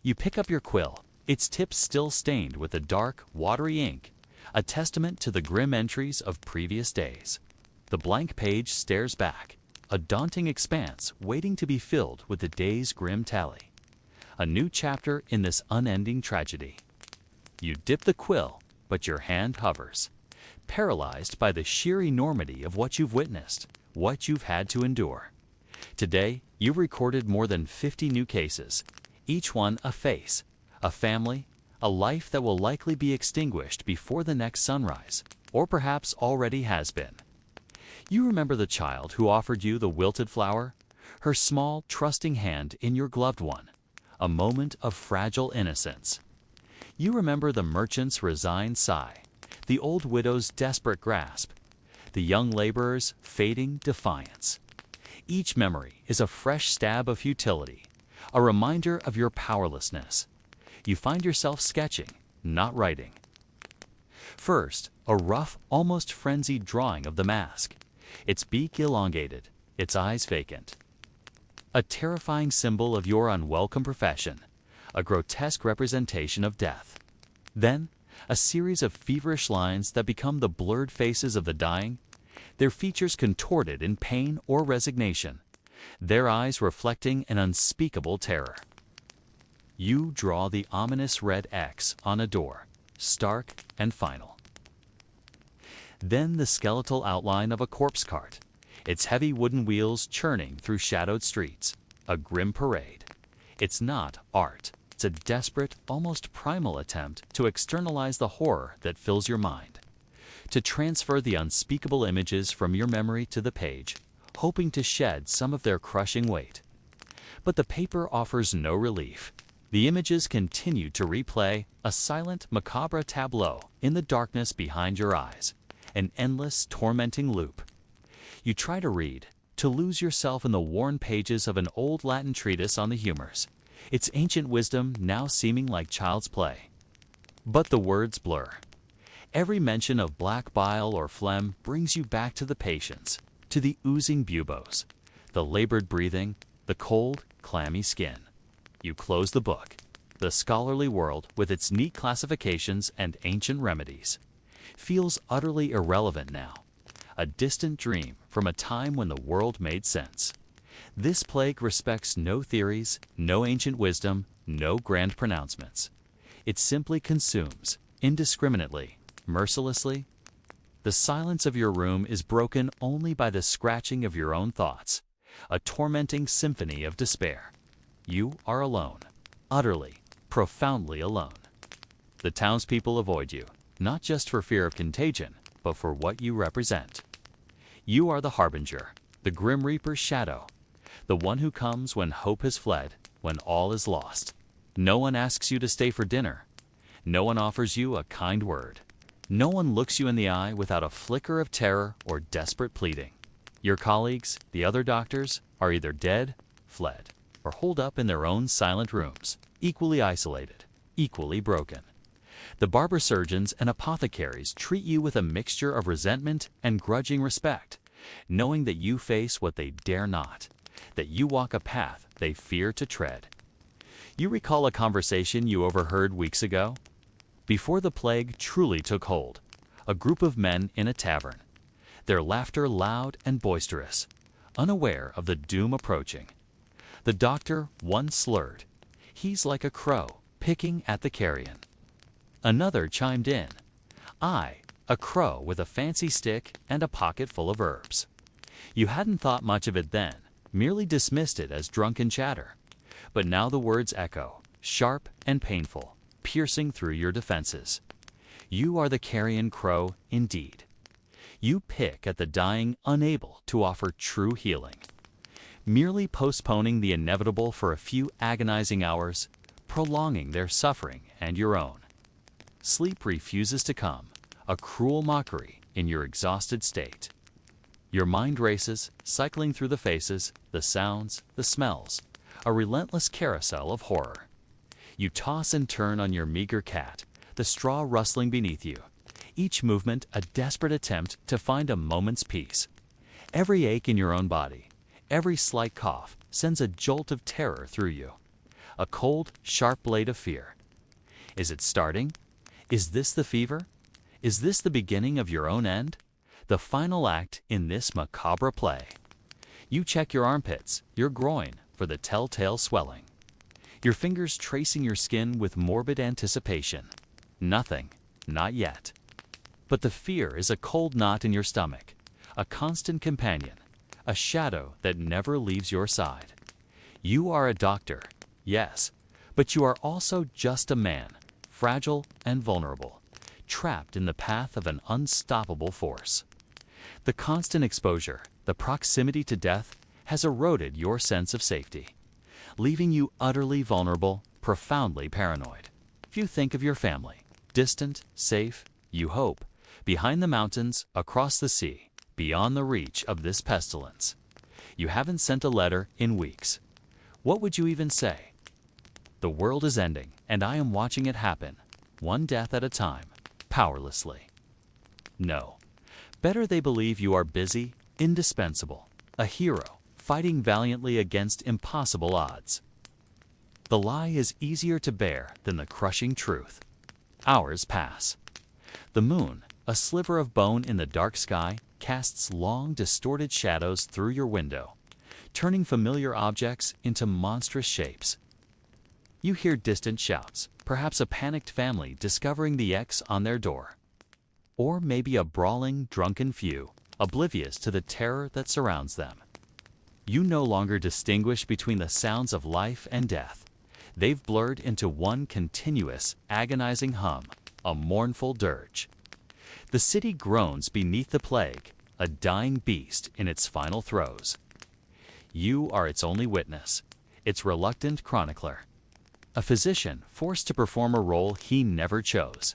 You pick up your quill, its tips still stained with the dark, watery ink, a testament to the grim entries of previous days. The blank page stares back, a daunting expanse waiting to be filled with the day's grim tally. A new chapter in this unending tragedy. You dip the quill, but your hand hovers, paralyzed by the sheer enormity of what you've witnessed, what you've had to endure. Today, you've recorded more than 50 new cases, each one a face, a family, a life that will likely be extinguished before the next sunrise, or perhaps already has been. You remember the child who offered you the wilted flower, her small, trusting hand in your gloved one, a moment of fragile innocence. You remember the merchant's resigned sigh, the old widow's desperate grasp, the young laborer's fading defiance. Each memory is a fresh stab of futility, a reminder of your powerlessness. You find yourself sketching, not writing. First, a rough, almost frenzied drawing of the mask, its beak elongated, its eyes vacant. A terrifying symbol of your unwelcome profession, a grotesque representation of death. Then, a series of feverish lines that become the blurred faces of the dying, their features contorted in pain or resignation, their eyes reflecting an unspeakable terror. You draw the ominous red X on a door, stark and final. Then the skeletal outline of a corpse cart, its heavy wooden wheels churning through shadowed streets, a grim parade. It's not art. It's a desperate, almost primal attempt to externalize the horror that fills your mind, to transfer the unspeakable images from your memory to the page, hoping to shed some of their crushing weight. But the paper offers no relief. The images continue to replay, a silent, macabre tableau in the darkness behind your eyes, an endless, tormenting loop. You try to read, to lose yourself in the worn pages of an old Latin treatise on the humors, its ancient wisdom now seeming like child's play. But the words blur. Every mention of black bile or phlegm brings you back to the patients, to the oozing buboes, the labored breathing, the cold, clammy skin. You close the book. The scholarly world, with its neat classifications and ancient remedies, feels utterly irrelevant now, a distant dream from a time when the world made sense. This plague respects no theories, no ancient wisdom, no grand pronouncements. It simply consumes, indiscriminately, mercilessly. The silence of your room is broken only by the scratching of your own thoughts, a tormenting symphony of despair. You are alone, utterly, profoundly alone. The townspeople avoid you, not just for fear of contagion, but for what you represent. You are the harbinger, the grim reaper's shadow, the one who comes when hope has fled, when all is lost. No one asks you to stay for dinner. No one offers you a kind word. No one looks you in the eye without a flicker of terror or desperate pleading. Your colleagues, the other doctors, are either dead, fled, or holed up in their own silent rooms, equally isolated, equally broken. The barber surgeons and apothecaries treat you with a mixture of resentment and grudging respect, knowing that you face what they dare not, that you walk a path they fear to tread. You recall a conversation you overheard weeks ago? Before the plague truly took hold, a group of men in a tavern, their laughter loud and boisterous, unaware of the doom approaching. The doctor once slurred, "He's like a crow, picking at the carrion." Another chimed in, "I, a crow with a fancy stick and a pocket full of herbs." You hadn't thought much of it then, merely dismissed it as drunken chatter. But now the words echo, sharp and painful, piercing through your defenses. You are the carrion crow indeed. You pick at the dying, unable to offer true healing. Merely postponing the inevitable for a few agonizing hours, prolonging their suffering and your own. Sleep refuses to come, a cruel mockery in your exhausted state. Your mind races, cycling through the faces, the sounds, the smells, a relentless carousel of horror. You toss and turn on your meager cat, the straw rustling beneath you, each movement a desperate attempt to find a moment's peace. Every ache in your own body, every slight cough sends a jolt of terror through you, a cold, sharp blade of fear. Is it starting? Is this the fever? Is this the beginning of your own end? The final act in this macabre play? You check your armpits, your groin, for the telltale swelling. Your fingers tracing your skin with morbid anticipation. Nothing, not yet. But the fear is a cold knot in your stomach, a constant companion, a shadow that never leaves your side. You are a doctor, yes, but you are also just a man, fragile and vulnerable, trapped in the path of an unstoppable force. The constant exposure, the proximity to death, has eroded your sense of safety, leaving you utterly vulnerable, profoundly paranoid. You think of your family, distant, safe, you hope, behind the mountains, across the sea, beyond the reach of this pestilence. You haven't sent a letter in weeks. What would you even say? The world is ending, and I am watching it happen, one death at a time, powerlessly. No. Better they believe you are busy, indispensable, a hero, fighting valiantly against impossible odds. The lie is easier to bear than the crushing truth. Hours pass. The moon, a sliver of bone in the dark sky, casts long, distorted shadows through your window, turning familiar objects into monstrous shapes. You hear distant shouts, perhaps a panicked family discovering the X on their door. Or maybe a brawling, drunken few, oblivious to the terror that surrounds them. You no longer distinguish between the sounds of life and death. They've blurred into one continuous, agonizing hum, a mournful dirge. The city groans beneath the plague, a dying beast in its final throes. You are its only witness, its reluctant chronicler. A physician forced to perform a role he never chose,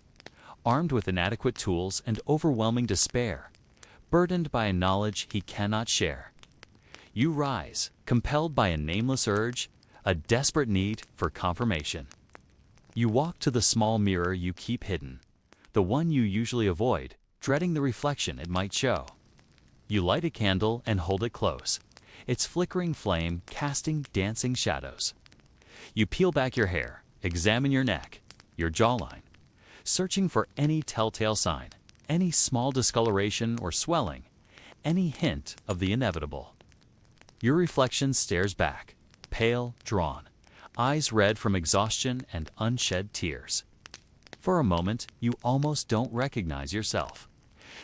armed with inadequate tools and overwhelming despair, burdened by a knowledge he cannot share. You rise, compelled by a nameless urge, a desperate need for confirmation. You walk to the small mirror you keep hidden, the one you usually avoid, dreading the reflection it might show. You light a candle and hold it close, its flickering flame casting dancing shadows. You peel back your hair, examine your neck, your jawline, searching for any telltale sign, any small discoloration or swelling, any hint of the inevitable. Your reflection stares back, pale, drawn, eyes red from exhaustion and unshed tears. For a moment, you almost don't recognize yourself.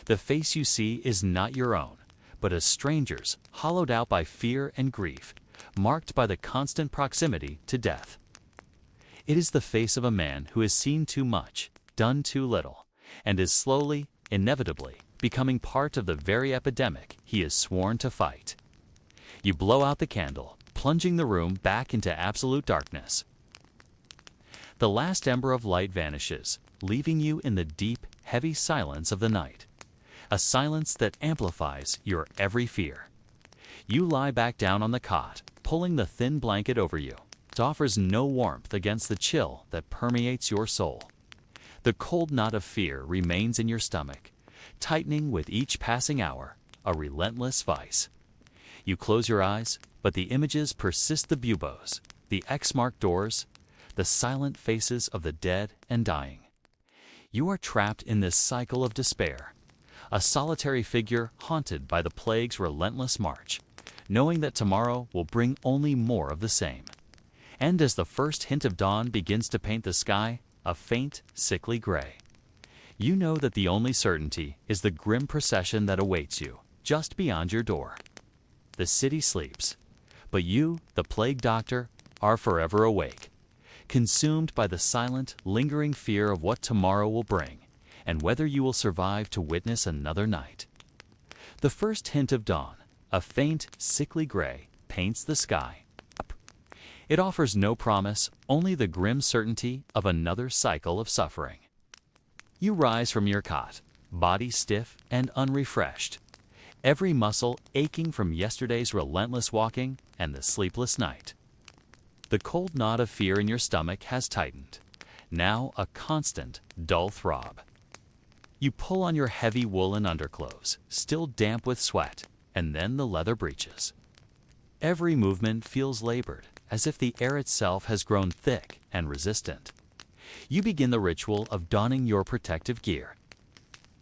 The face you see is not your own, but a stranger's, hollowed out by fear and grief, marked by the constant proximity to death. It is the face of a man who has seen too much, done too little, and is slowly, inevitably, becoming part of the very epidemic he is sworn to fight. You blow out the candle, plunging the room back into absolute darkness. The last ember of light vanishes, leaving you in the deep, heavy silence of the night, a silence that amplifies your every fear. You lie back down on the cot, pulling the thin blanket over you. It offers no warmth against the chill that permeates your soul. The cold knot of fear remains in your stomach, tightening with each passing hour, a relentless vice. You close your eyes, but the images persist: the buboes, the X-marked doors, the silent faces of the dead and dying. You are trapped in this cycle of despair, a solitary figure haunted by the plague's relentless march, knowing that tomorrow will bring only more of the same. And as the first hint of dawn begins to paint the sky a faint, sickly gray, you know that the only certainty is the grim procession that awaits you just beyond your door. The city sleeps, but you, the plague doctor, are forever awake, consumed by the silent, lingering fear of what tomorrow will bring, and whether you will survive to witness another night. The first hint of dawn, a faint, sickly gray, paints the sky. It offers no promise, only the grim certainty of another cycle of suffering. You rise from your cot, body stiff and unrefreshed, every muscle aching from yesterday's relentless walking and the sleepless night. The cold knot of fear in your stomach has tightened, now a constant, dull throb. You pull on your heavy woolen underclothes, still damp with sweat, and then the leather breeches. Every movement feels labored, as if the air itself has grown thick and resistant. You begin the ritual of donning your protective gear.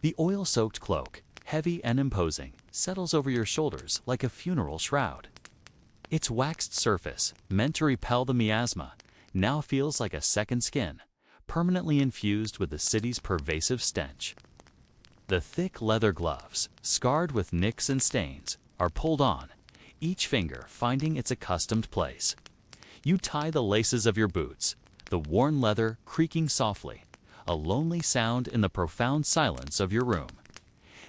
The oil-soaked cloak, heavy and imposing, settles over your shoulders like a funeral shroud. Its waxed surface, meant to repel the miasma, now feels like a second skin, permanently infused with the city's pervasive stench. The thick leather gloves, scarred with nicks and stains, are pulled on, each finger finding its accustomed place. You tie the laces of your boots, the worn leather creaking softly, a lonely sound in the profound silence of your room.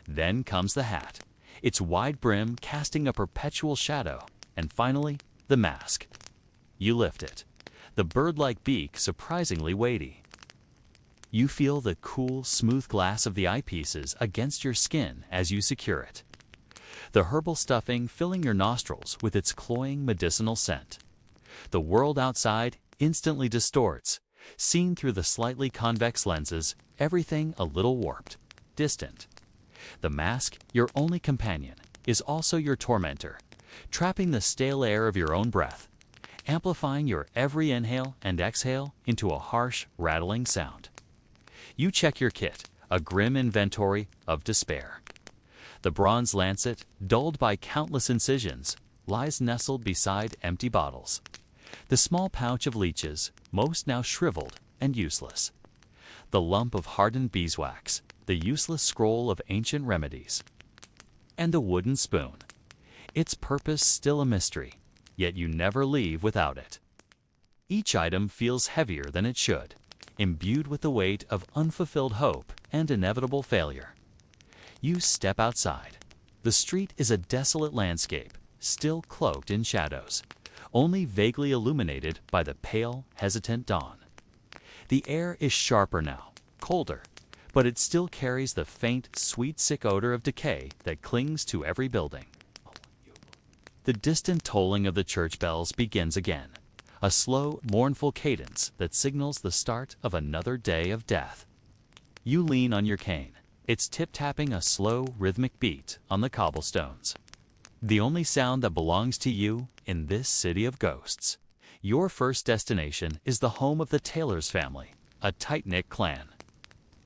Then comes the hat, its wide brim casting a perpetual shadow, and finally, the mask. You lift it, the bird-like beak surprisingly weighty. You feel the cool, smooth glass of the eyepieces against your skin as you secure it, the herbal stuffing filling your nostrils with its cloying medicinal scent. The world outside instantly distorts, seen through the slightly convex lenses, everything a little warped, distant. The mask, your only companion, is also your tormentor, trapping the stale air of your own breath, amplifying your every inhale and exhale into a harsh, rattling sound. You check your kit, a grim inventory of despair. The bronze lancet, dulled by countless incisions, lies nestled beside empty bottles. The small pouch of leeches, most now shriveled and useless. The lump of hardened beeswax, the useless scroll of ancient remedies. And the wooden spoon, its purpose still a mystery, yet you never leave without it. Each item feels heavier than it should, imbued with the weight of unfulfilled hope and inevitable failure. You step outside. The street is a desolate landscape, still cloaked in shadows, only vaguely illuminated by the pale, hesitant dawn. The air is sharper now, colder, but it still carries the faint, sweet, sick odor of decay that clings to every building. The distant tolling of the church bells begins again, a slow, mournful cadence that signals the start of another day of death. You lean on your cane, its tip tapping a slow, rhythmic beat on the cobblestones. The only sound that belongs to you in this city of ghosts. Your first destination is the home of the Taylor's family, a tight-knit clan.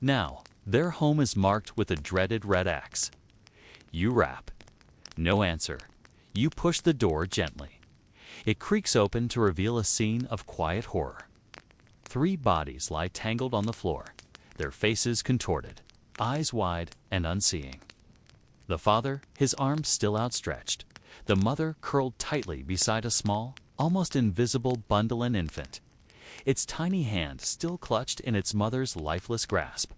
Now, their home is marked with a dreaded red X. You rap. No answer. You push the door gently. It creaks open to reveal a scene of quiet horror. 3 bodies lie tangled on the floor, their faces contorted, eyes wide and unseeing. The father, his arms still outstretched, the mother curled tightly beside a small, almost invisible bundle and infant, its tiny hand still clutched in its mother's lifeless grasp.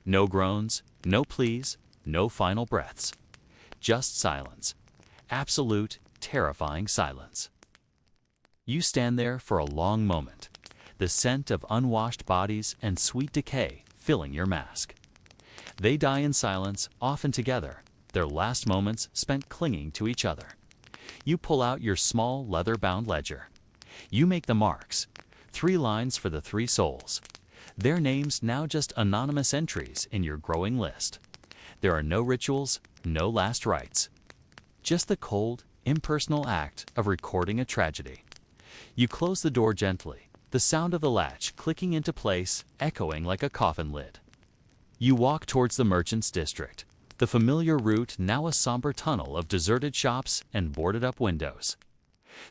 No groans, no pleas, no final breaths. Just silence. Absolute, terrifying silence. You stand there for a long moment, the scent of unwashed bodies and sweet decay filling your mask. They die in silence, often together, their last moments spent clinging to each other. You pull out your small leather-bound ledger. You make the marks. 3 lines for the 3 souls. Their names now just anonymous entries in your growing list. There are no rituals, no last rites. Just the cold, impersonal act of recording a tragedy. You close the door gently, the sound of the latch clicking into place, echoing like a coffin lid. You walk towards the merchant's district, the familiar route now a somber tunnel of deserted shops and boarded-up windows.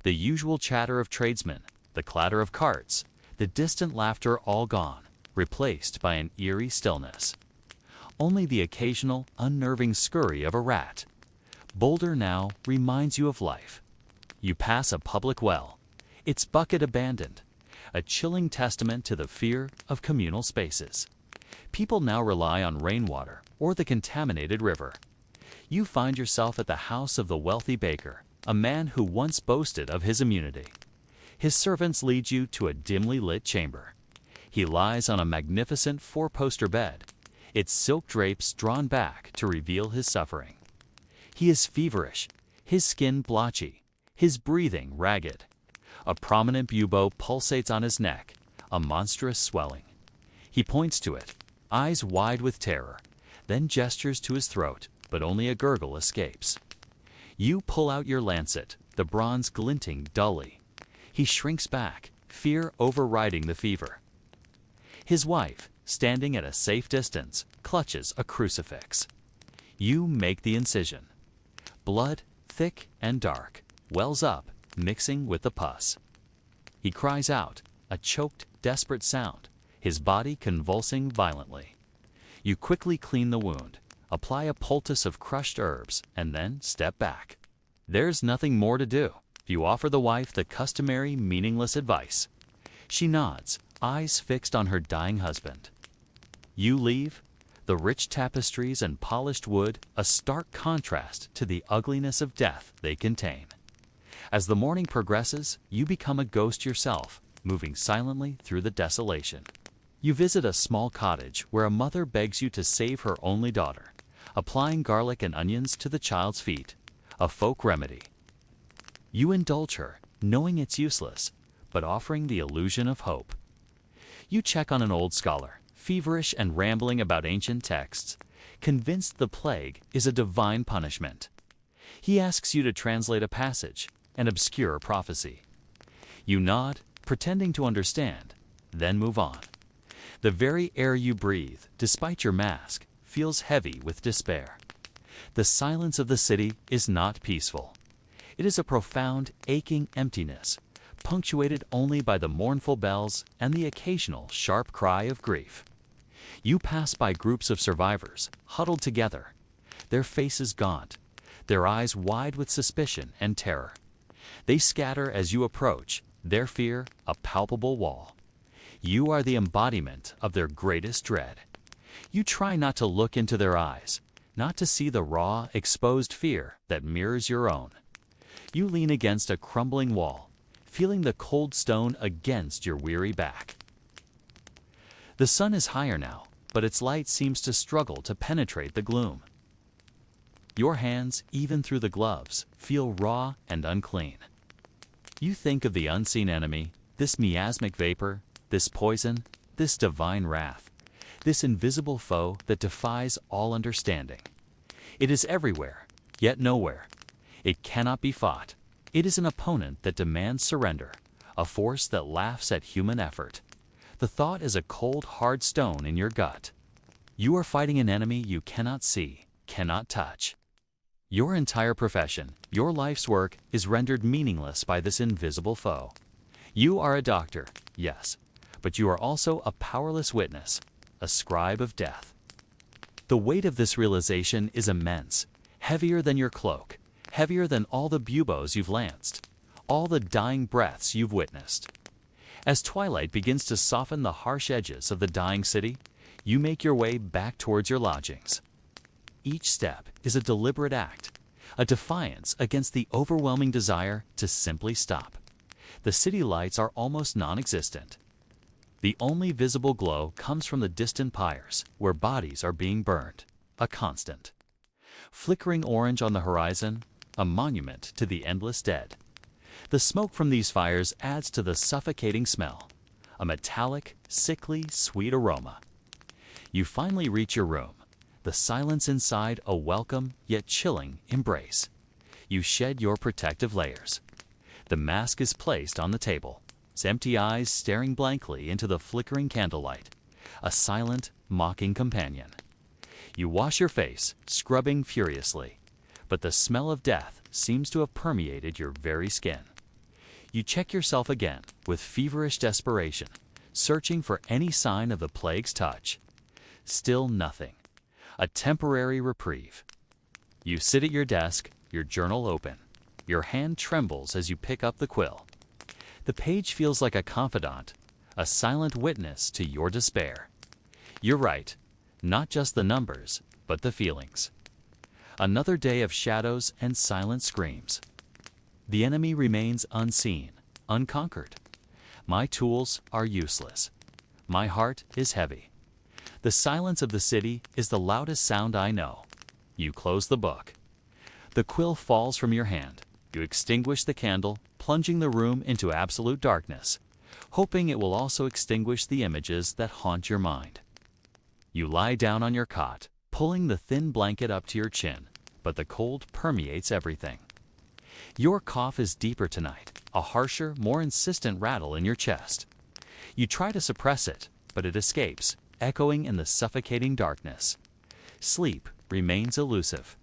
The usual chatter of tradesmen, the clatter of carts, the distant laughter all gone, replaced by an eerie stillness. Only the occasional, unnerving scurry of a rat. Boulder now reminds you of life. You pass a public well, its bucket abandoned, a chilling testament to the fear of communal spaces. People now rely on rainwater or the contaminated river. You find yourself at the house of the wealthy baker, a man who once boasted of his immunity. His servants lead you to a dimly lit chamber. He lies on a magnificent 4-poster bed, its silk drapes drawn back to reveal his suffering. He is feverish, his skin blotchy, his breathing ragged. A prominent bubo pulsates on his neck, a monstrous swelling. He points to it, eyes wide with terror, then gestures to his throat, but only a gurgle escapes. You pull out your lancet, the bronze glinting dully. He shrinks back, fear overriding the fever. His wife, standing at a safe distance, clutches a crucifix. You make the incision. Blood, thick and dark, wells up, mixing with the pus. He cries out, a choked, desperate sound, his body convulsing violently. You quickly clean the wound, apply a poultice of crushed herbs, and then step back. There's nothing more to do. You offer the wife the customary meaningless advice. She nods, eyes fixed on her dying husband. You leave, the rich tapestries and polished wood a stark contrast to the ugliness of death they contain. As the morning progresses, you become a ghost yourself, moving silently through the desolation. You visit a small cottage where a mother begs you to save her only daughter, applying garlic and onions to the child's feet, a folk remedy. You indulge her, knowing it's useless, but offering the illusion of hope. You check on an old scholar, feverish and rambling about ancient texts, convinced the plague is a divine punishment. He asks you to translate a passage, an obscure prophecy. You nod, pretending to understand, then move on. The very air you breathe, despite your mask, feels heavy with despair. The silence of the city is not peaceful. It is a profound, aching emptiness, punctuated only by the mournful bells and the occasional sharp cry of grief. You pass by groups of survivors, huddled together, their faces gaunt, their eyes wide with suspicion and terror. They scatter as you approach, their fear a palpable wall. You are the embodiment of their greatest dread. You try not to look into their eyes, not to see the raw, exposed fear that mirrors your own. You lean against a crumbling wall, feeling the cold stone against your weary back. The sun is higher now, but its light seems to struggle to penetrate the gloom. Your hands, even through the gloves, feel raw and unclean. You think of the unseen enemy, this miasmic vapor, this poison, this divine wrath, this invisible foe that defies all understanding. It is everywhere, yet nowhere. It cannot be fought. It is an opponent that demands surrender, a force that laughs at human effort. The thought is a cold, hard stone in your gut. You are fighting an enemy you cannot see, cannot touch. Your entire profession, your life's work, is rendered meaningless by this invisible foe. You are a doctor, yes, but you are also a powerless witness, a scribe of death. The weight of this realization is immense, heavier than your cloak, heavier than all the buboes you've lanced, all the dying breaths you've witnessed. As twilight begins to soften the harsh edges of the dying city, you make your way back towards your lodgings. Each step is a deliberate act, a defiance against the overwhelming desire to simply stop. The city lights are almost non-existent. The only visible glow comes from the distant pyres, where bodies are being burned, a constant. Flickering orange on the horizon, a monument to the endless dead. The smoke from these fires adds to the suffocating smell, a metallic, sickly, sweet aroma. You finally reach your room, the silence inside a welcome yet chilling embrace. You shed your protective layers. The mask is placed on the table, its empty eyes staring blankly into the flickering candlelight, a silent, mocking companion. You wash your face, scrubbing furiously, but the smell of death seems to have permeated your very skin. You check yourself again with feverish desperation, searching for any sign of the plague's touch. Still nothing. A temporary reprieve. You sit at your desk, your journal open. Your hand trembles as you pick up the quill. The page feels like a confidant, a silent witness to your despair. You're right, not just the numbers, but the feelings. Another day of shadows and silent screams. The enemy remains unseen, unconquered. My tools are useless. My heart is heavy. The silence of the city is the loudest sound I know. You close the book. The quill falls from your hand. You extinguish the candle, plunging the room into absolute darkness, hoping it will also extinguish the images that haunt your mind. You lie down on your cot, pulling the thin blanket up to your chin, but the cold permeates everything. Your cough is deeper tonight, a harsher, more insistent rattle in your chest. You try to suppress it, but it escapes, echoing in the suffocating darkness. Sleep remains elusive.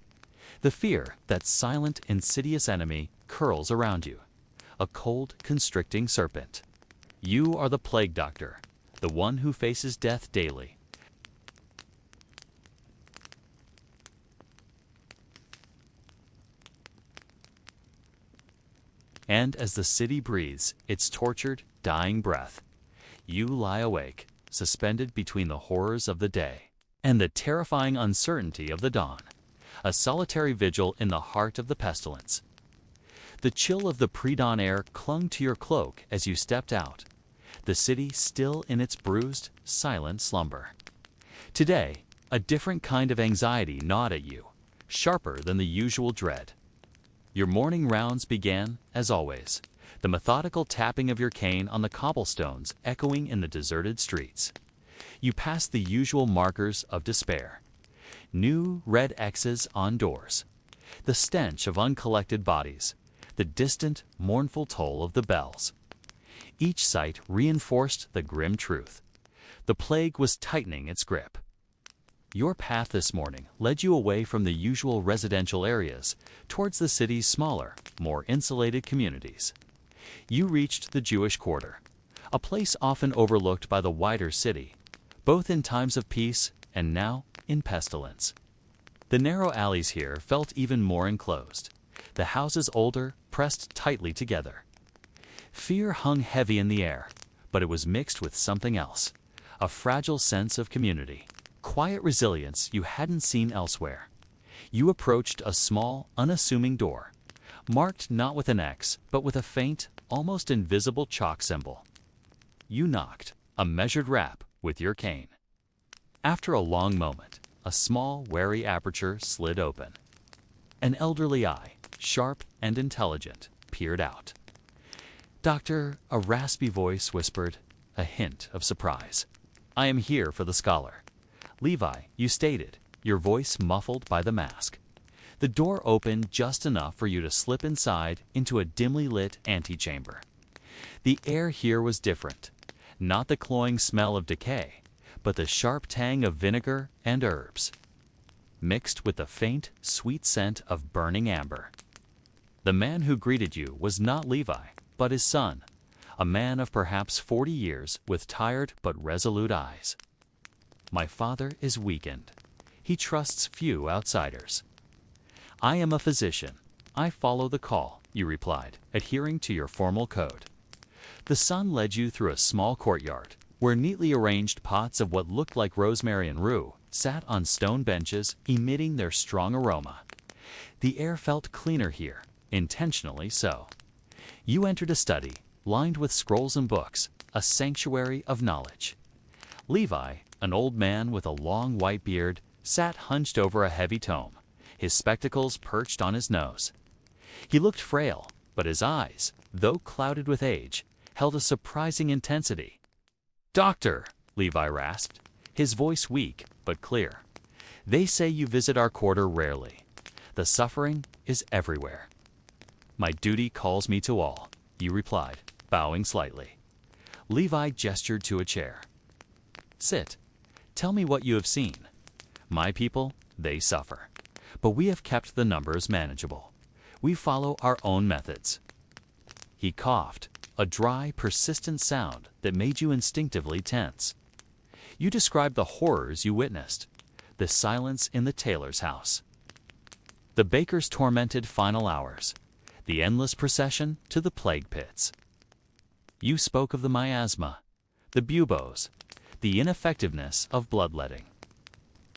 The fear, that silent, insidious enemy, curls around you, a cold, constricting serpent. You are the plague doctor, the one who faces death daily. And as the city breathes its tortured, dying breath, you lie awake, suspended between the horrors of the day and the terrifying uncertainty of the dawn, a solitary vigil in the heart of the pestilence. The chill of the pre-dawn air clung to your cloak as you stepped out, the city still in its bruised, silent slumber. Today, a different kind of anxiety gnawed at you, sharper than the usual dread. Your morning rounds began, as always, the methodical tapping of your cane on the cobblestones echoing in the deserted streets. You passed the usual markers of despair. New red X's on doors. The stench of uncollected bodies. The distant, mournful toll of the bells. Each sight reinforced the grim truth. The plague was tightening its grip. Your path this morning led you away from the usual residential areas towards the city's smaller, more insulated communities. You reached the Jewish Quarter, a place often overlooked by the wider city, both in times of peace and now in pestilence. The narrow alleys here felt even more enclosed, the houses older, pressed tightly together. Fear hung heavy in the air, but it was mixed with something else, a fragile sense of community. Quiet resilience you hadn't seen elsewhere. You approached a small, unassuming door, marked not with an X, but with a faint, almost invisible chalk symbol. You knocked, a measured rap with your cane. After a long moment, a small, wary aperture slid open. An elderly eye, sharp and intelligent, peered out. "Doctor," a raspy voice whispered, a hint of surprise. "I am here for the scholar." "Levi," you stated, your voice muffled by the mask. The door opened just enough for you to slip inside into a dimly lit antechamber. The air here was different, not the cloying smell of decay, but the sharp tang of vinegar and herbs, mixed with the faint, sweet scent of burning amber. The man who greeted you was not Levi, but his son, a man of perhaps 40 years with tired but resolute eyes. "My father is weakened. He trusts few outsiders." "I am a physician. I follow the call," you replied, adhering to your formal code. The son led you through a small courtyard, where neatly arranged pots of what looked like rosemary and rue sat on stone benches, emitting their strong aroma. The air felt cleaner here, intentionally so. You entered a study, lined with scrolls and books, a sanctuary of knowledge. Levi, an old man with a long white beard, sat hunched over a heavy tome, his spectacles perched on his nose. He looked frail, but his eyes, though clouded with age, held a surprising intensity. "Doctor," Levi rasped, his voice weak but clear, "they say you visit our quarter rarely. The suffering is everywhere." "My duty calls me to all," you replied, bowing slightly. Levi gestured to a chair. "Sit. Tell me what you have seen. My people, they suffer. But we have kept the numbers manageable. We follow our own methods." He coughed, a dry, persistent sound that made you instinctively tense. You described the horrors you witnessed, the silence in the tailor's house, the baker's tormented final hours, the endless procession to the plague pits. You spoke of the miasma, the buboes, the ineffectiveness of bloodletting.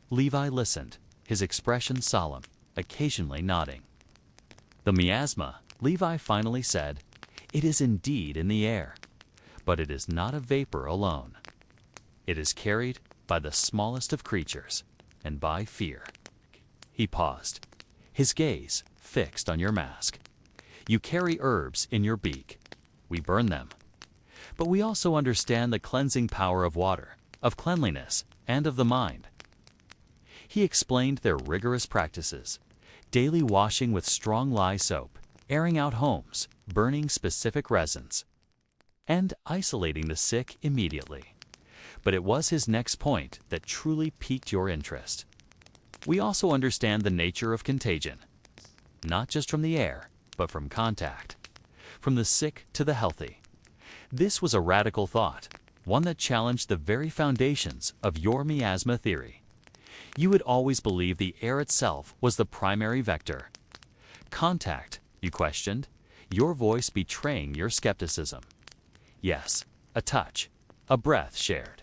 Levi listened, his expression solemn, occasionally nodding. "The miasma," Levi finally said, "it is indeed in the air, but it is not a vapor alone. It is carried by the smallest of creatures and by fear." He paused, his gaze fixed on your mask. "You carry herbs in your beak. We burn them. But we also understand the cleansing power of water, of cleanliness, and of the mind." He explained their rigorous practices, daily washing with strong lye soap, airing out homes, burning specific resins, and isolating the sick immediately. But it was his next point that truly piqued your interest. "We also understand the nature of contagion, not just from the air, but from contact, from the sick to the healthy." This was a radical thought, one that challenged the very foundations of your miasma theory. You had always believed the air itself was the primary vector. Contact, you questioned, your voice betraying your skepticism. Yes, a touch, a breath shared.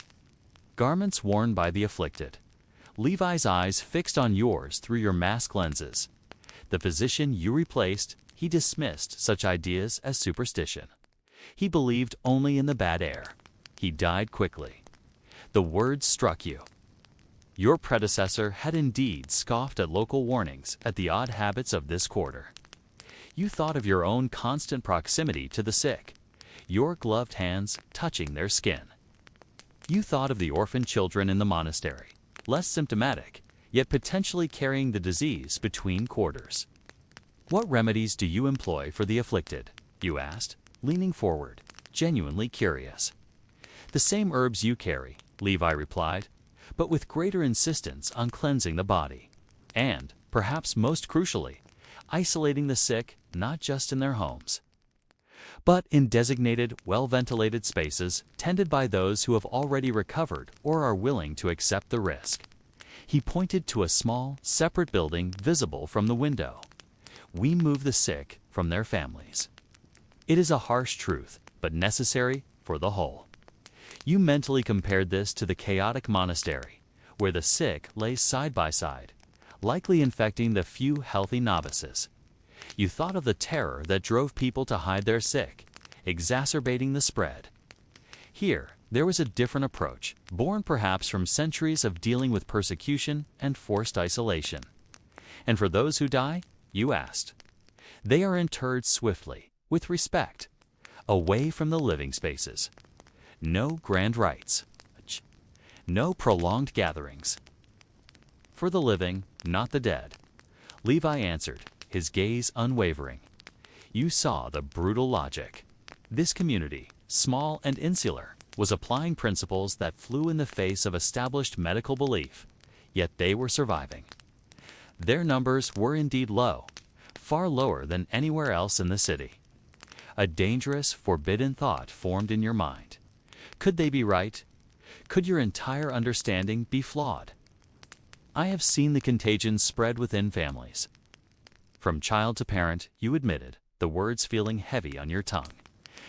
Garments worn by the afflicted. Levi's eyes fixed on yours through your mask lenses. The physician you replaced, he dismissed such ideas as superstition. He believed only in the bad air. He died quickly. The words struck you. Your predecessor had indeed scoffed at local warnings at the odd habits of this quarter. You thought of your own constant proximity to the sick, your gloved hands touching their skin. You thought of the orphan children in the monastery, less symptomatic, yet potentially carrying the disease between quarters. "What remedies do you employ for the afflicted?" you asked, leaning forward, genuinely curious. "The same herbs you carry," Levi replied, "but with greater insistence on cleansing the body, and, perhaps most crucially, isolating the sick not just in their homes, but in designated, well-ventilated spaces tended by those who have already recovered or are willing to accept the risk." He pointed to a small, separate building visible from the window. "We move the sick from their families." It is a harsh truth, but necessary for the whole. You mentally compared this to the chaotic monastery, where the sick lay side by side, likely infecting the few healthy novices. You thought of the terror that drove people to hide their sick, exacerbating the spread. Here, there was a different approach, born perhaps from centuries of dealing with persecution and forced isolation. "And for those who die," you asked. "They are interred swiftly, with respect, away from the living spaces. No grand rites, no prolonged gatherings. For the living, not the dead," Levi answered, his gaze unwavering. You saw the brutal logic. This community, small and insular, was applying principles that flew in the face of established medical belief, yet they were surviving. Their numbers were indeed low, far lower than anywhere else in the city. A dangerous, forbidden thought formed in your mind. Could they be right? Could your entire understanding be flawed? "I have seen the contagion spread within families." From child to parent, you admitted, the words feeling heavy on your tongue.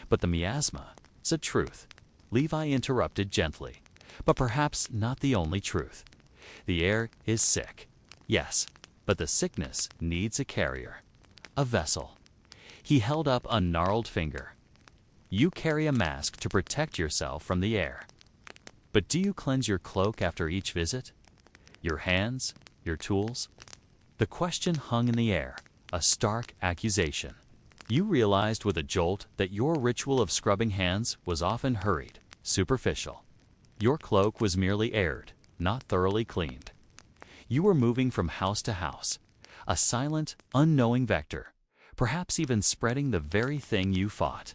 "But the miasma is a truth," Levi interrupted gently, "but perhaps not the only truth. The air is sick, yes, but the sickness needs a carrier, a vessel." He held up a gnarled finger. "You carry a mask to protect yourself from the air. But do you cleanse your cloak after each visit? Your hands? Your tools?" The question hung in the air, a stark accusation. You realized with a jolt that your ritual of scrubbing hands was often hurried, superficial. Your cloak was merely aired, not thoroughly cleaned. You were moving from house to house, a silent, unknowing vector, perhaps even spreading the very thing you fought.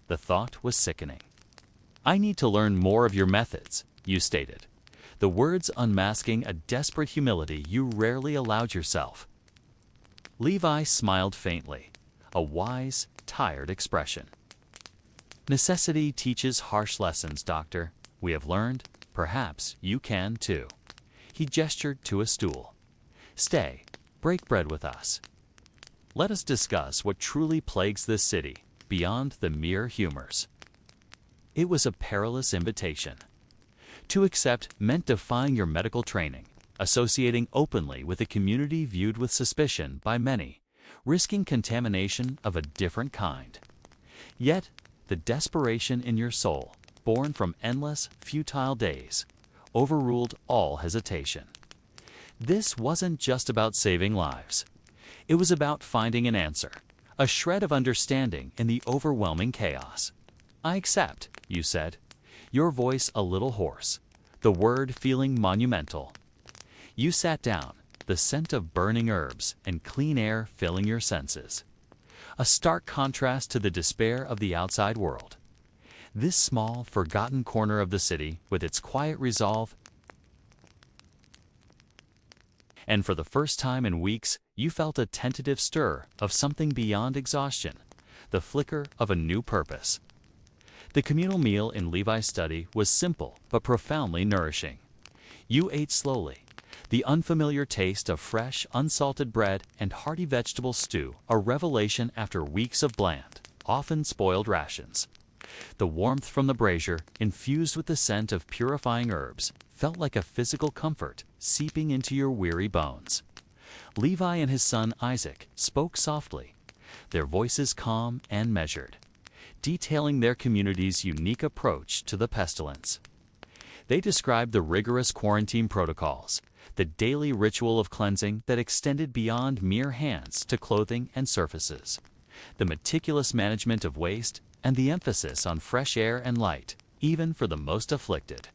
The thought was sickening. "I need to learn more of your methods," you stated, the words unmasking a desperate humility you rarely allowed yourself. Levi smiled faintly, a wise, tired expression. "Necessity teaches harsh lessons, Doctor. We have learned. Perhaps you can too." He gestured to a stool. "Stay, break bread with us. Let us discuss what truly plagues this city, beyond the mere humors." It was a perilous invitation. To accept meant defying your medical training, associating openly with a community viewed with suspicion by many, risking contamination of a different kind. Yet, the desperation in your soul, born from endless, futile days, overruled all hesitation. This wasn't just about saving lives. It was about finding an answer, a shred of understanding in the overwhelming chaos. "I accept," you said, your voice a little hoarse, the word feeling monumental. You sat down, the scent of burning herbs and clean air filling your senses. A stark contrast to the despair of the outside world. This small, forgotten corner of the city, with its quiet resolve, and for the first time in weeks, you felt a tentative stir of something beyond exhaustion, the flicker of a new purpose. The communal meal in Levi's study was simple but profoundly nourishing. You ate slowly, the unfamiliar taste of fresh, unsalted bread and hearty vegetable stew a revelation after weeks of bland, often spoiled rations. The warmth from the brazier, infused with the scent of purifying herbs, felt like a physical comfort seeping into your weary bones. Levi and his son Isaac spoke softly, their voices calm and measured, detailing their community's unique approach to the pestilence. They described the rigorous quarantine protocols, the daily ritual of cleansing that extended beyond mere hands to clothing and surfaces, the meticulous management of waste, and the emphasis on fresh air and light, even for the most afflicted.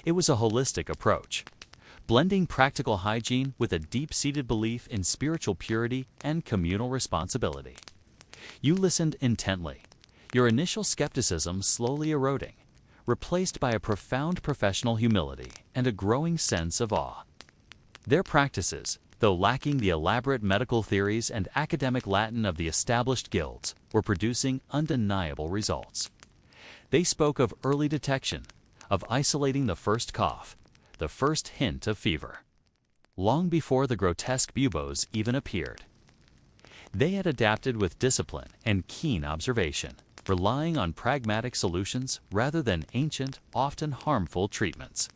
It was a holistic approach, blending practical hygiene with a deep-seated belief in spiritual purity and communal responsibility. You listened intently, your initial skepticism slowly eroding, replaced by a profound professional humility and a growing sense of awe. Their practices, though lacking the elaborate medical theories and academic Latin of the established guilds, were producing undeniable results. They spoke of early detection, of isolating the first cough, the first hint of fever, long before the grotesque buboes even appeared. They had adapted with discipline and keen observation, relying on pragmatic solutions rather than ancient, often harmful treatments.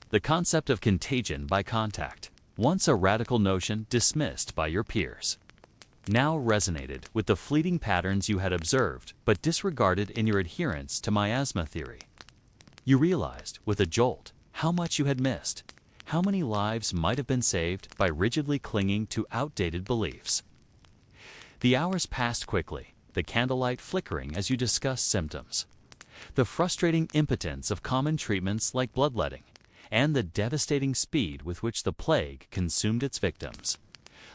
The concept of contagion by contact, once a radical notion dismissed by your peers, now resonated with the fleeting patterns you had observed but disregarded in your adherence to miasma theory. You realized, with a jolt, how much you had missed, how many lives might have been saved by rigidly clinging to outdated beliefs. The hours passed quickly, the candlelight flickering as you discussed symptoms, the frustrating impotence of common treatments like bloodletting, and the devastating speed with which the plague consumed its victims.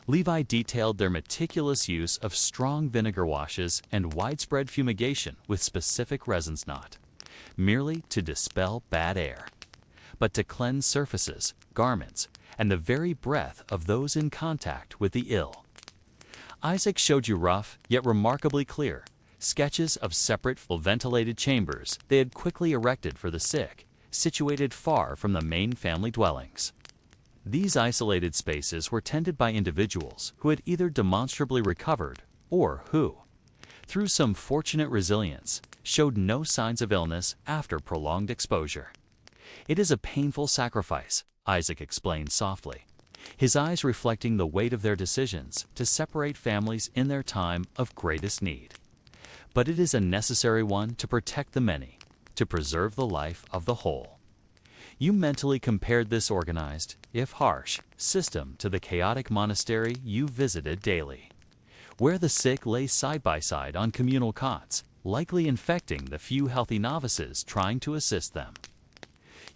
Levi detailed their meticulous use of strong vinegar washes and widespread fumigation with specific resins not merely to dispel bad air, but to cleanse surfaces, garments, and the very breath of those in contact with the ill. Isaac showed you rough, yet remarkably clear, sketches of separate, ventilated chambers they had quickly erected for the sick, situated far from the main family dwellings. These isolated spaces were tended by individuals who had either demonstrably recovered or who, through some fortunate resilience, showed no signs of illness after prolonged exposure. "It is a painful sacrifice," Isaac explained softly, his eyes reflecting the weight of their decisions to separate families in their time of greatest need. "But it is a necessary one to protect the many, to preserve the life of the whole." You mentally compared this organized, if harsh, system to the chaotic monastery you visited daily. where the sick lay side by side on communal cots, likely infecting the few healthy novices trying to assist them.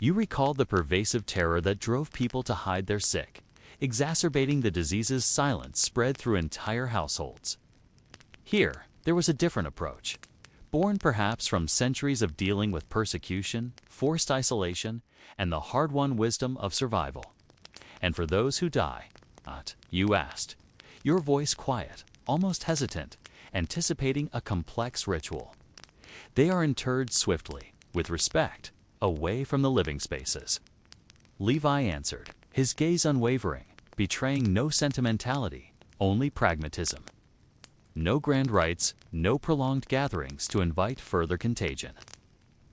You recalled the pervasive terror that drove people to hide their sick, exacerbating the disease's silence spread through entire households. Here, there was a different approach, born perhaps from centuries of dealing with persecution, forced isolation, and the hard-won wisdom of survival. And for those who die, you asked, your voice quiet, almost hesitant, anticipating a complex ritual. They are interred swiftly, with respect, away from the living spaces. Levi answered, his gaze unwavering, betraying no sentimentality, only pragmatism. No grand rites, no prolonged gatherings to invite further contagion.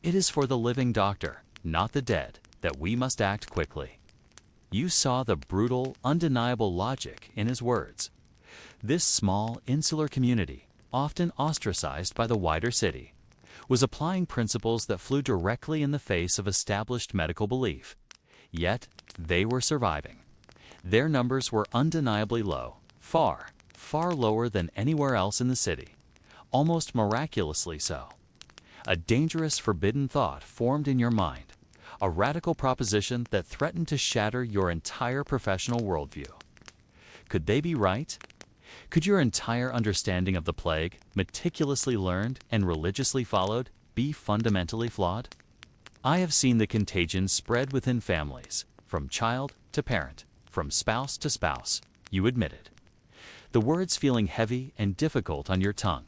It is for the living doctor, not the dead, that we must act quickly. You saw the brutal, undeniable logic in his words. This small, insular community, often ostracized by the wider city, was applying principles that flew directly in the face of established medical belief. Yet, they were surviving. Their numbers were undeniably low, far lower than anywhere else in the city, almost miraculously so. A dangerous, forbidden thought formed in your mind, a radical proposition that threatened to shatter your entire professional worldview. Could they be right? Could your entire understanding of the plague, meticulously learned and religiously followed, be fundamentally flawed? I have seen the contagion spread within families, from child to parent, from spouse to spouse, you admitted. The words feeling heavy and difficult on your tongue,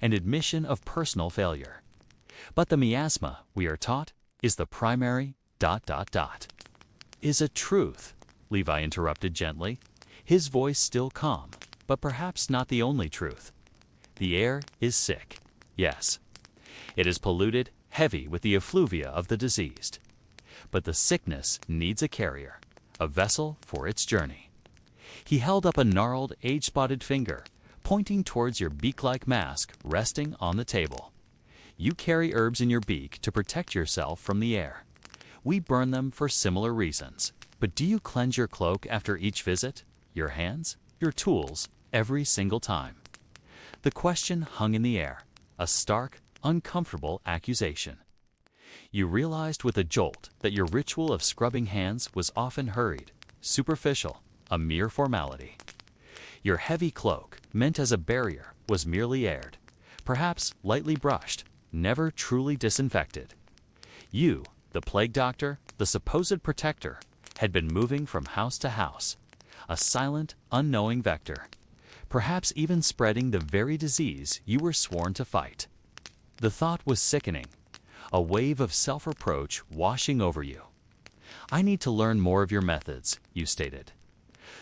an admission of personal failure. But the miasma, we are taught, is the primary ... Is a truth, Levi interrupted gently, his voice still calm, but perhaps not the only truth. The air is sick, yes. It is polluted, heavy with the effluvia of the diseased. But the sickness needs a carrier, a vessel for its journey. He held up a gnarled, age-spotted finger, pointing towards your beak-like mask resting on the table. You carry herbs in your beak to protect yourself from the air. We burn them for similar reasons. But do you cleanse your cloak after each visit, your hands, your tools, every single time? The question hung in the air, a stark, uncomfortable accusation. You realized with a jolt that your ritual of scrubbing hands was often hurried, superficial, a mere formality. Your heavy cloak, meant as a barrier, was merely aired, perhaps lightly brushed, never truly disinfected. You, the plague doctor, the supposed protector, had been moving from house to house, a silent, unknowing vector, perhaps even spreading the very disease you were sworn to fight. The thought was sickening, a wave of self-reproach washing over you. I need to learn more of your methods, you stated.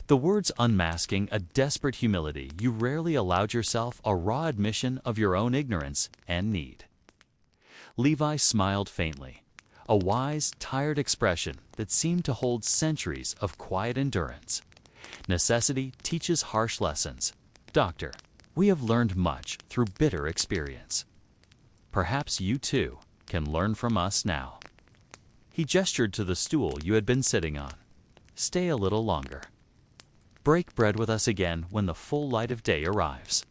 The words unmasking a desperate humility you rarely allowed yourself a raw admission of your own ignorance and need. Levi smiled faintly, a wise, tired expression that seemed to hold centuries of quiet endurance. Necessity teaches harsh lessons. Doctor, we have learned much through bitter experience. Perhaps you too can learn from us now. He gestured to the stool you had been sitting on. Stay a little longer. Break bread with us again when the full light of day arrives.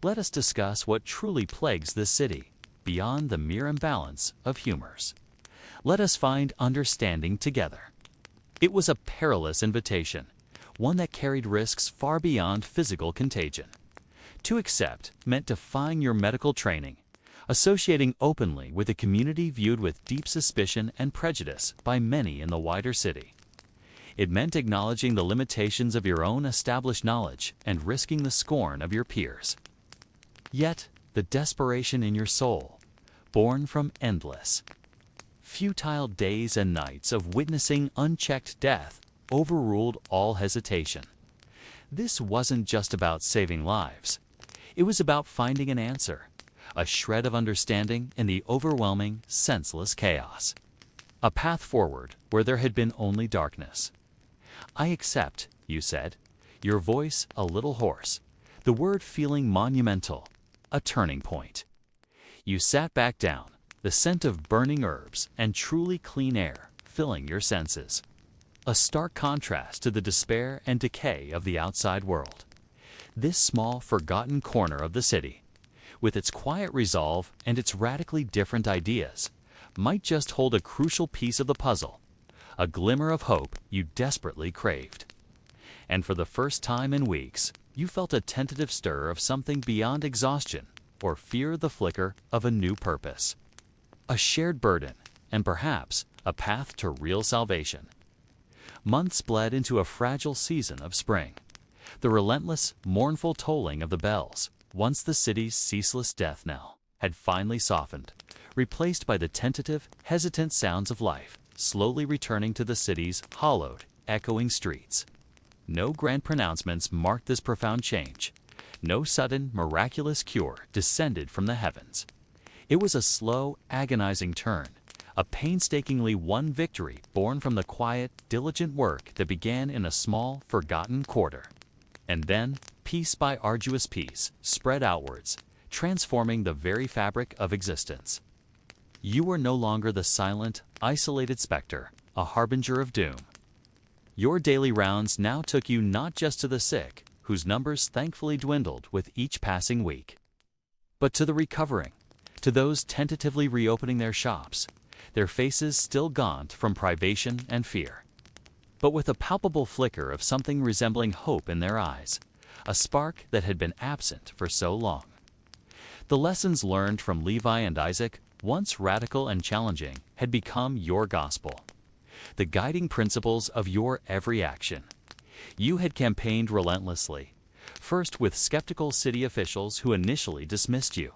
Let us discuss what truly plagues this city, beyond the mere imbalance of humors. Let us find understanding together. It was a perilous invitation, one that carried risks far beyond physical contagion. To accept meant defying your medical training, associating openly with a community viewed with deep suspicion and prejudice by many in the wider city. It meant acknowledging the limitations of your own established knowledge and risking the scorn of your peers. Yet, the desperation in your soul, born from endless, futile days and nights of witnessing unchecked death, overruled all hesitation. This wasn't just about saving lives. It was about finding an answer, a shred of understanding in the overwhelming, senseless chaos. A path forward where there had been only darkness. I accept, you said, your voice a little hoarse, the word feeling monumental, a turning point. You sat back down, the scent of burning herbs and truly clean air filling your senses. A stark contrast to the despair and decay of the outside world. This small, forgotten corner of the city, with its quiet resolve and its radically different ideas, might just hold a crucial piece of the puzzle, a glimmer of hope you desperately craved. And for the first time in weeks, you felt a tentative stir of something beyond exhaustion or fear, the flicker of a new purpose. A shared burden, and perhaps a path to real salvation. Months bled into a fragile season of spring. The relentless, mournful tolling of the bells, once the city's ceaseless death knell, had finally softened, replaced by the tentative, hesitant sounds of life, slowly returning to the city's hollowed, echoing streets. No grand pronouncements marked this profound change. No sudden, miraculous cure descended from the heavens. It was a slow, agonizing turn, a painstakingly won victory born from the quiet, diligent work that began in a small, forgotten quarter. And then, piece by arduous piece, spread outwards, transforming the very fabric of existence. You were no longer the silent, isolated specter, a harbinger of doom. Your daily rounds now took you not just to the sick, whose numbers thankfully dwindled with each passing week, but to the recovering, to those tentatively reopening their shops, their faces still gaunt from privation and fear, but with a palpable flicker of something resembling hope in their eyes, a spark that had been absent for so long. The lessons learned from Levi and Isaac, once radical and challenging, had become your gospel, the guiding principles of your every action. You had campaigned relentlessly, first with skeptical city officials who initially dismissed you,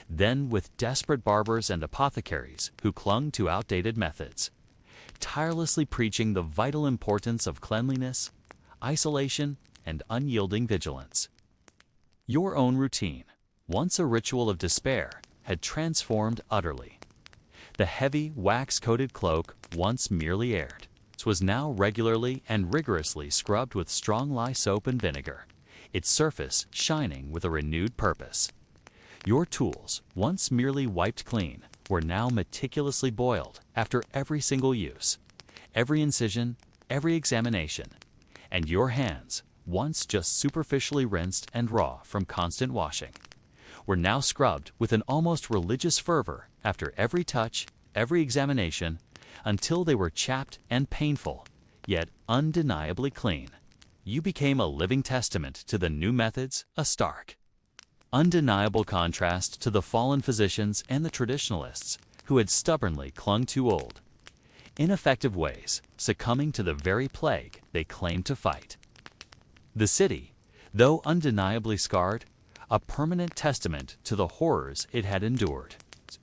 then with desperate barbers and apothecaries who clung to outdated methods, tirelessly preaching the vital importance of cleanliness, isolation, and unyielding vigilance. Your own routine, once a ritual of despair, had transformed utterly. The heavy, wax-coated cloak, once merely aired, was now regularly and rigorously scrubbed with strong lye soap and vinegar, its surface shining with a renewed purpose. Your tools, once merely wiped clean, were now meticulously boiled after every single use, every incision, every examination, and your hands, once just superficially rinsed and raw from constant washing, were now scrubbed with an almost religious fervor after every touch, every examination, until they were chapped and painful, yet undeniably clean. You became a living testament to the new methods, a stark, undeniable contrast to the fallen physicians and the traditionalists who had stubbornly clung to old, ineffective ways, succumbing to the very plague they claimed to fight. The city, though undeniably scarred, a permanent testament to the horrors it had endured,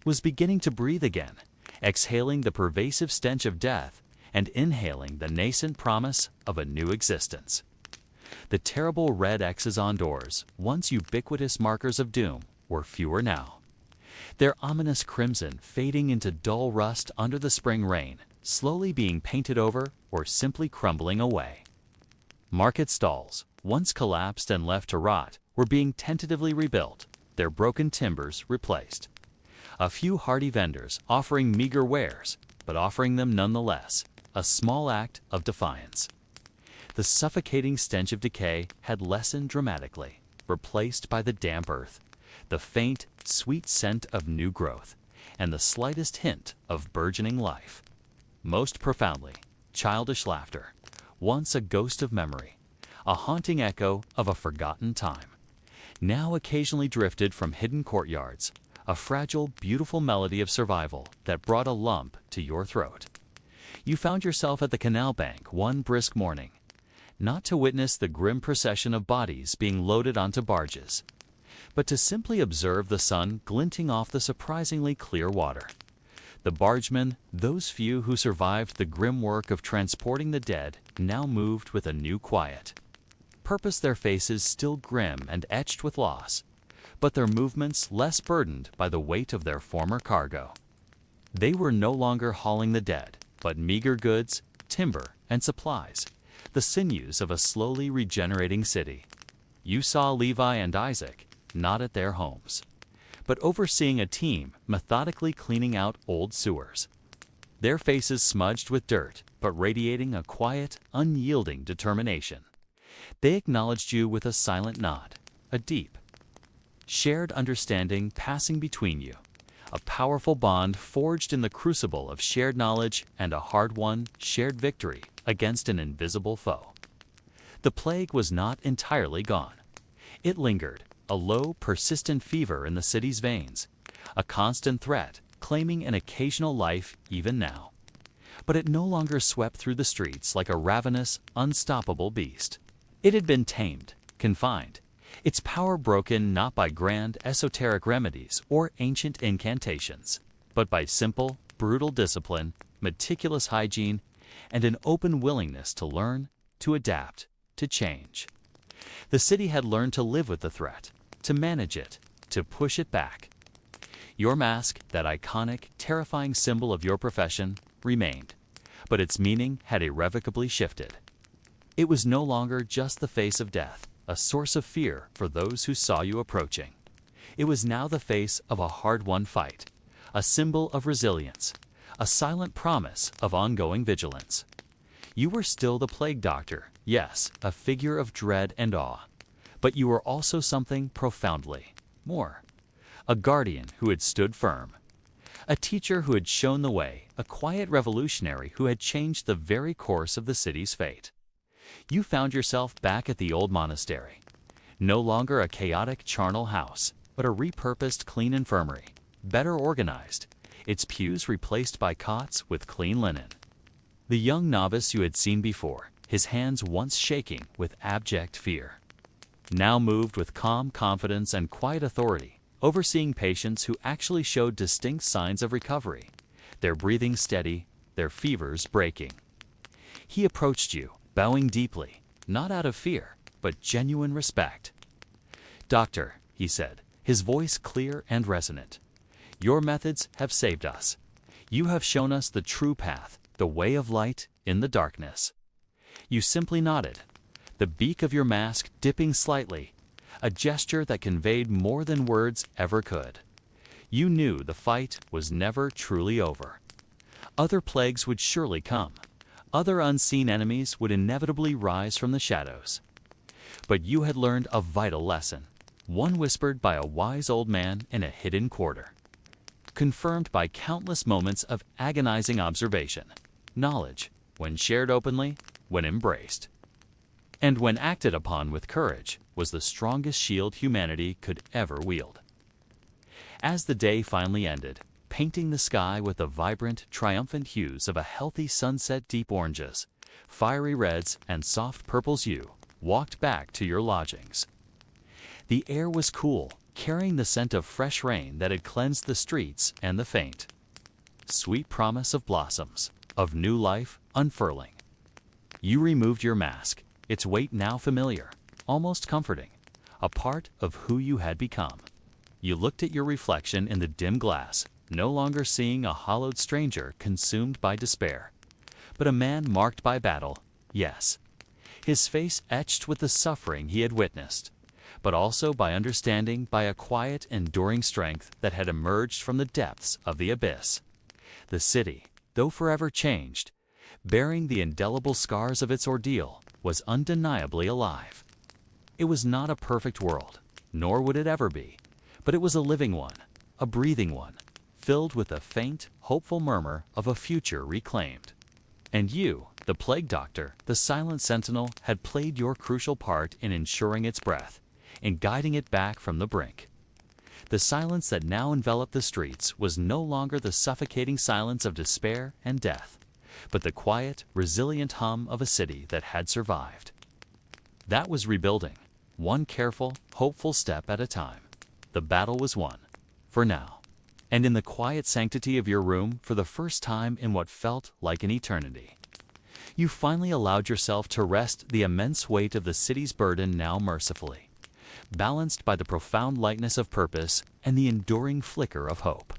was beginning to breathe again, exhaling the pervasive stench of death and inhaling the nascent promise of a new existence. The terrible red X's on doors, once ubiquitous markers of doom, were fewer now, their ominous crimson fading into dull rust under the spring rain, slowly being painted over or simply crumbling away. Market stalls, once collapsed and left to rot, were being tentatively rebuilt, their broken timbers replaced. A few hardy vendors offering meager wares, but offering them nonetheless, a small act of defiance. The suffocating stench of decay had lessened dramatically, replaced by the damp earth, the faint, sweet scent of new growth, and the slightest hint of burgeoning life. Most profoundly, childish laughter, once a ghost of memory, a haunting echo of a forgotten time, now occasionally drifted from hidden courtyards, a fragile, beautiful melody of survival that brought a lump to your throat. You found yourself at the canal bank one brisk morning, not to witness the grim procession of bodies being loaded onto barges, but to simply observe the sun glinting off the surprisingly clear water. The bargemen, those few who survived the grim work of transporting the dead, now moved with a new quiet purpose, their faces still grim and etched with loss, but their movements less burdened by the weight of their former cargo. They were no longer hauling the dead, but meager goods, timber, and supplies, the sinews of a slowly regenerating city. You saw Levi and Isaac, not at their homes, but overseeing a team methodically cleaning out old sewers, their faces smudged with dirt, but radiating a quiet, unyielding determination. They acknowledged you with a silent nod, a deep, shared understanding passing between you, a powerful bond forged in the crucible of shared knowledge and a hard-won, shared victory against an invisible foe. The plague was not entirely gone. It lingered, a low, persistent fever in the city's veins, a constant threat claiming an occasional life even now. But it no longer swept through the streets like a ravenous, unstoppable beast. It had been tamed, confined, its power broken not by grand, esoteric remedies or ancient incantations, but by simple, brutal discipline, meticulous hygiene, and an open willingness to learn, to adapt, to change. The city had learned to live with the threat, to manage it, to push it back. Your mask, that iconic, terrifying symbol of your profession, remained, but its meaning had irrevocably shifted. It was no longer just the face of death, a source of fear for those who saw you approaching. It was now the face of a hard-won fight, a symbol of resilience, a silent promise of ongoing vigilance. You were still the plague doctor, yes, a figure of dread and awe, but you were also something profoundly more. A guardian who had stood firm, a teacher who had shown the way, a quiet revolutionary who had changed the very course of the city's fate. You found yourself back at the old monastery, no longer a chaotic charnel house, but a repurposed clean infirmary, better organized, its pews replaced by cots with clean linen. The young novice you had seen before, his hands once shaking with abject fear, now moved with calm confidence and quiet authority, overseeing patients who actually showed distinct signs of recovery, their breathing steady, their fevers breaking. He approached you, bowing deeply, not out of fear, but genuine respect. "Doctor," he said, his voice clear and resonant, "your methods have saved us. You have shown us the true path, the way of light in the darkness." You simply nodded, the beak of your mask dipping slightly, a gesture that conveyed more than words ever could. You knew the fight was never truly over. Other plagues would surely come. Other unseen enemies would inevitably rise from the shadows. But you had learned a vital lesson, one whispered by a wise old man in a hidden quarter, confirmed by countless moments of agonizing observation. Knowledge, when shared openly, when embraced, and when acted upon with courage, was the strongest shield humanity could ever wield. As the day finally ended, painting the sky with the vibrant, triumphant hues of a healthy sunset, deep oranges, fiery reds, and soft purples, you walked back to your lodgings. The air was cool, carrying the scent of fresh rain that had cleansed the streets and the faint, sweet promise of blossoms, of new life unfurling. You removed your mask, its weight now familiar, almost comforting, a part of who you had become. You looked at your reflection in the dim glass, no longer seeing a hollowed stranger consumed by despair, but a man marked by battle, yes, his face etched with the suffering he had witnessed, but also by understanding, by a quiet, enduring strength that had emerged from the depths of the abyss. The city, though forever changed, bearing the indelible scars of its ordeal, was undeniably alive. It was not a perfect world, nor would it ever be, but it was a living one, a breathing one, filled with a faint, hopeful murmur of a future reclaimed. And you, the plague doctor, the silent sentinel, had played your crucial part in ensuring its breath, in guiding it back from the brink. The silence that now enveloped the streets was no longer the suffocating silence of despair and death, but the quiet, resilient hum of a city that had survived. That was rebuilding, one careful, hopeful step at a time. The battle was won, for now. And in the quiet sanctity of your room, for the first time in what felt like an eternity, you finally allowed yourself to rest the immense weight of the city's burden now mercifully, balanced by the profound lightness of purpose and the enduring flicker of hope.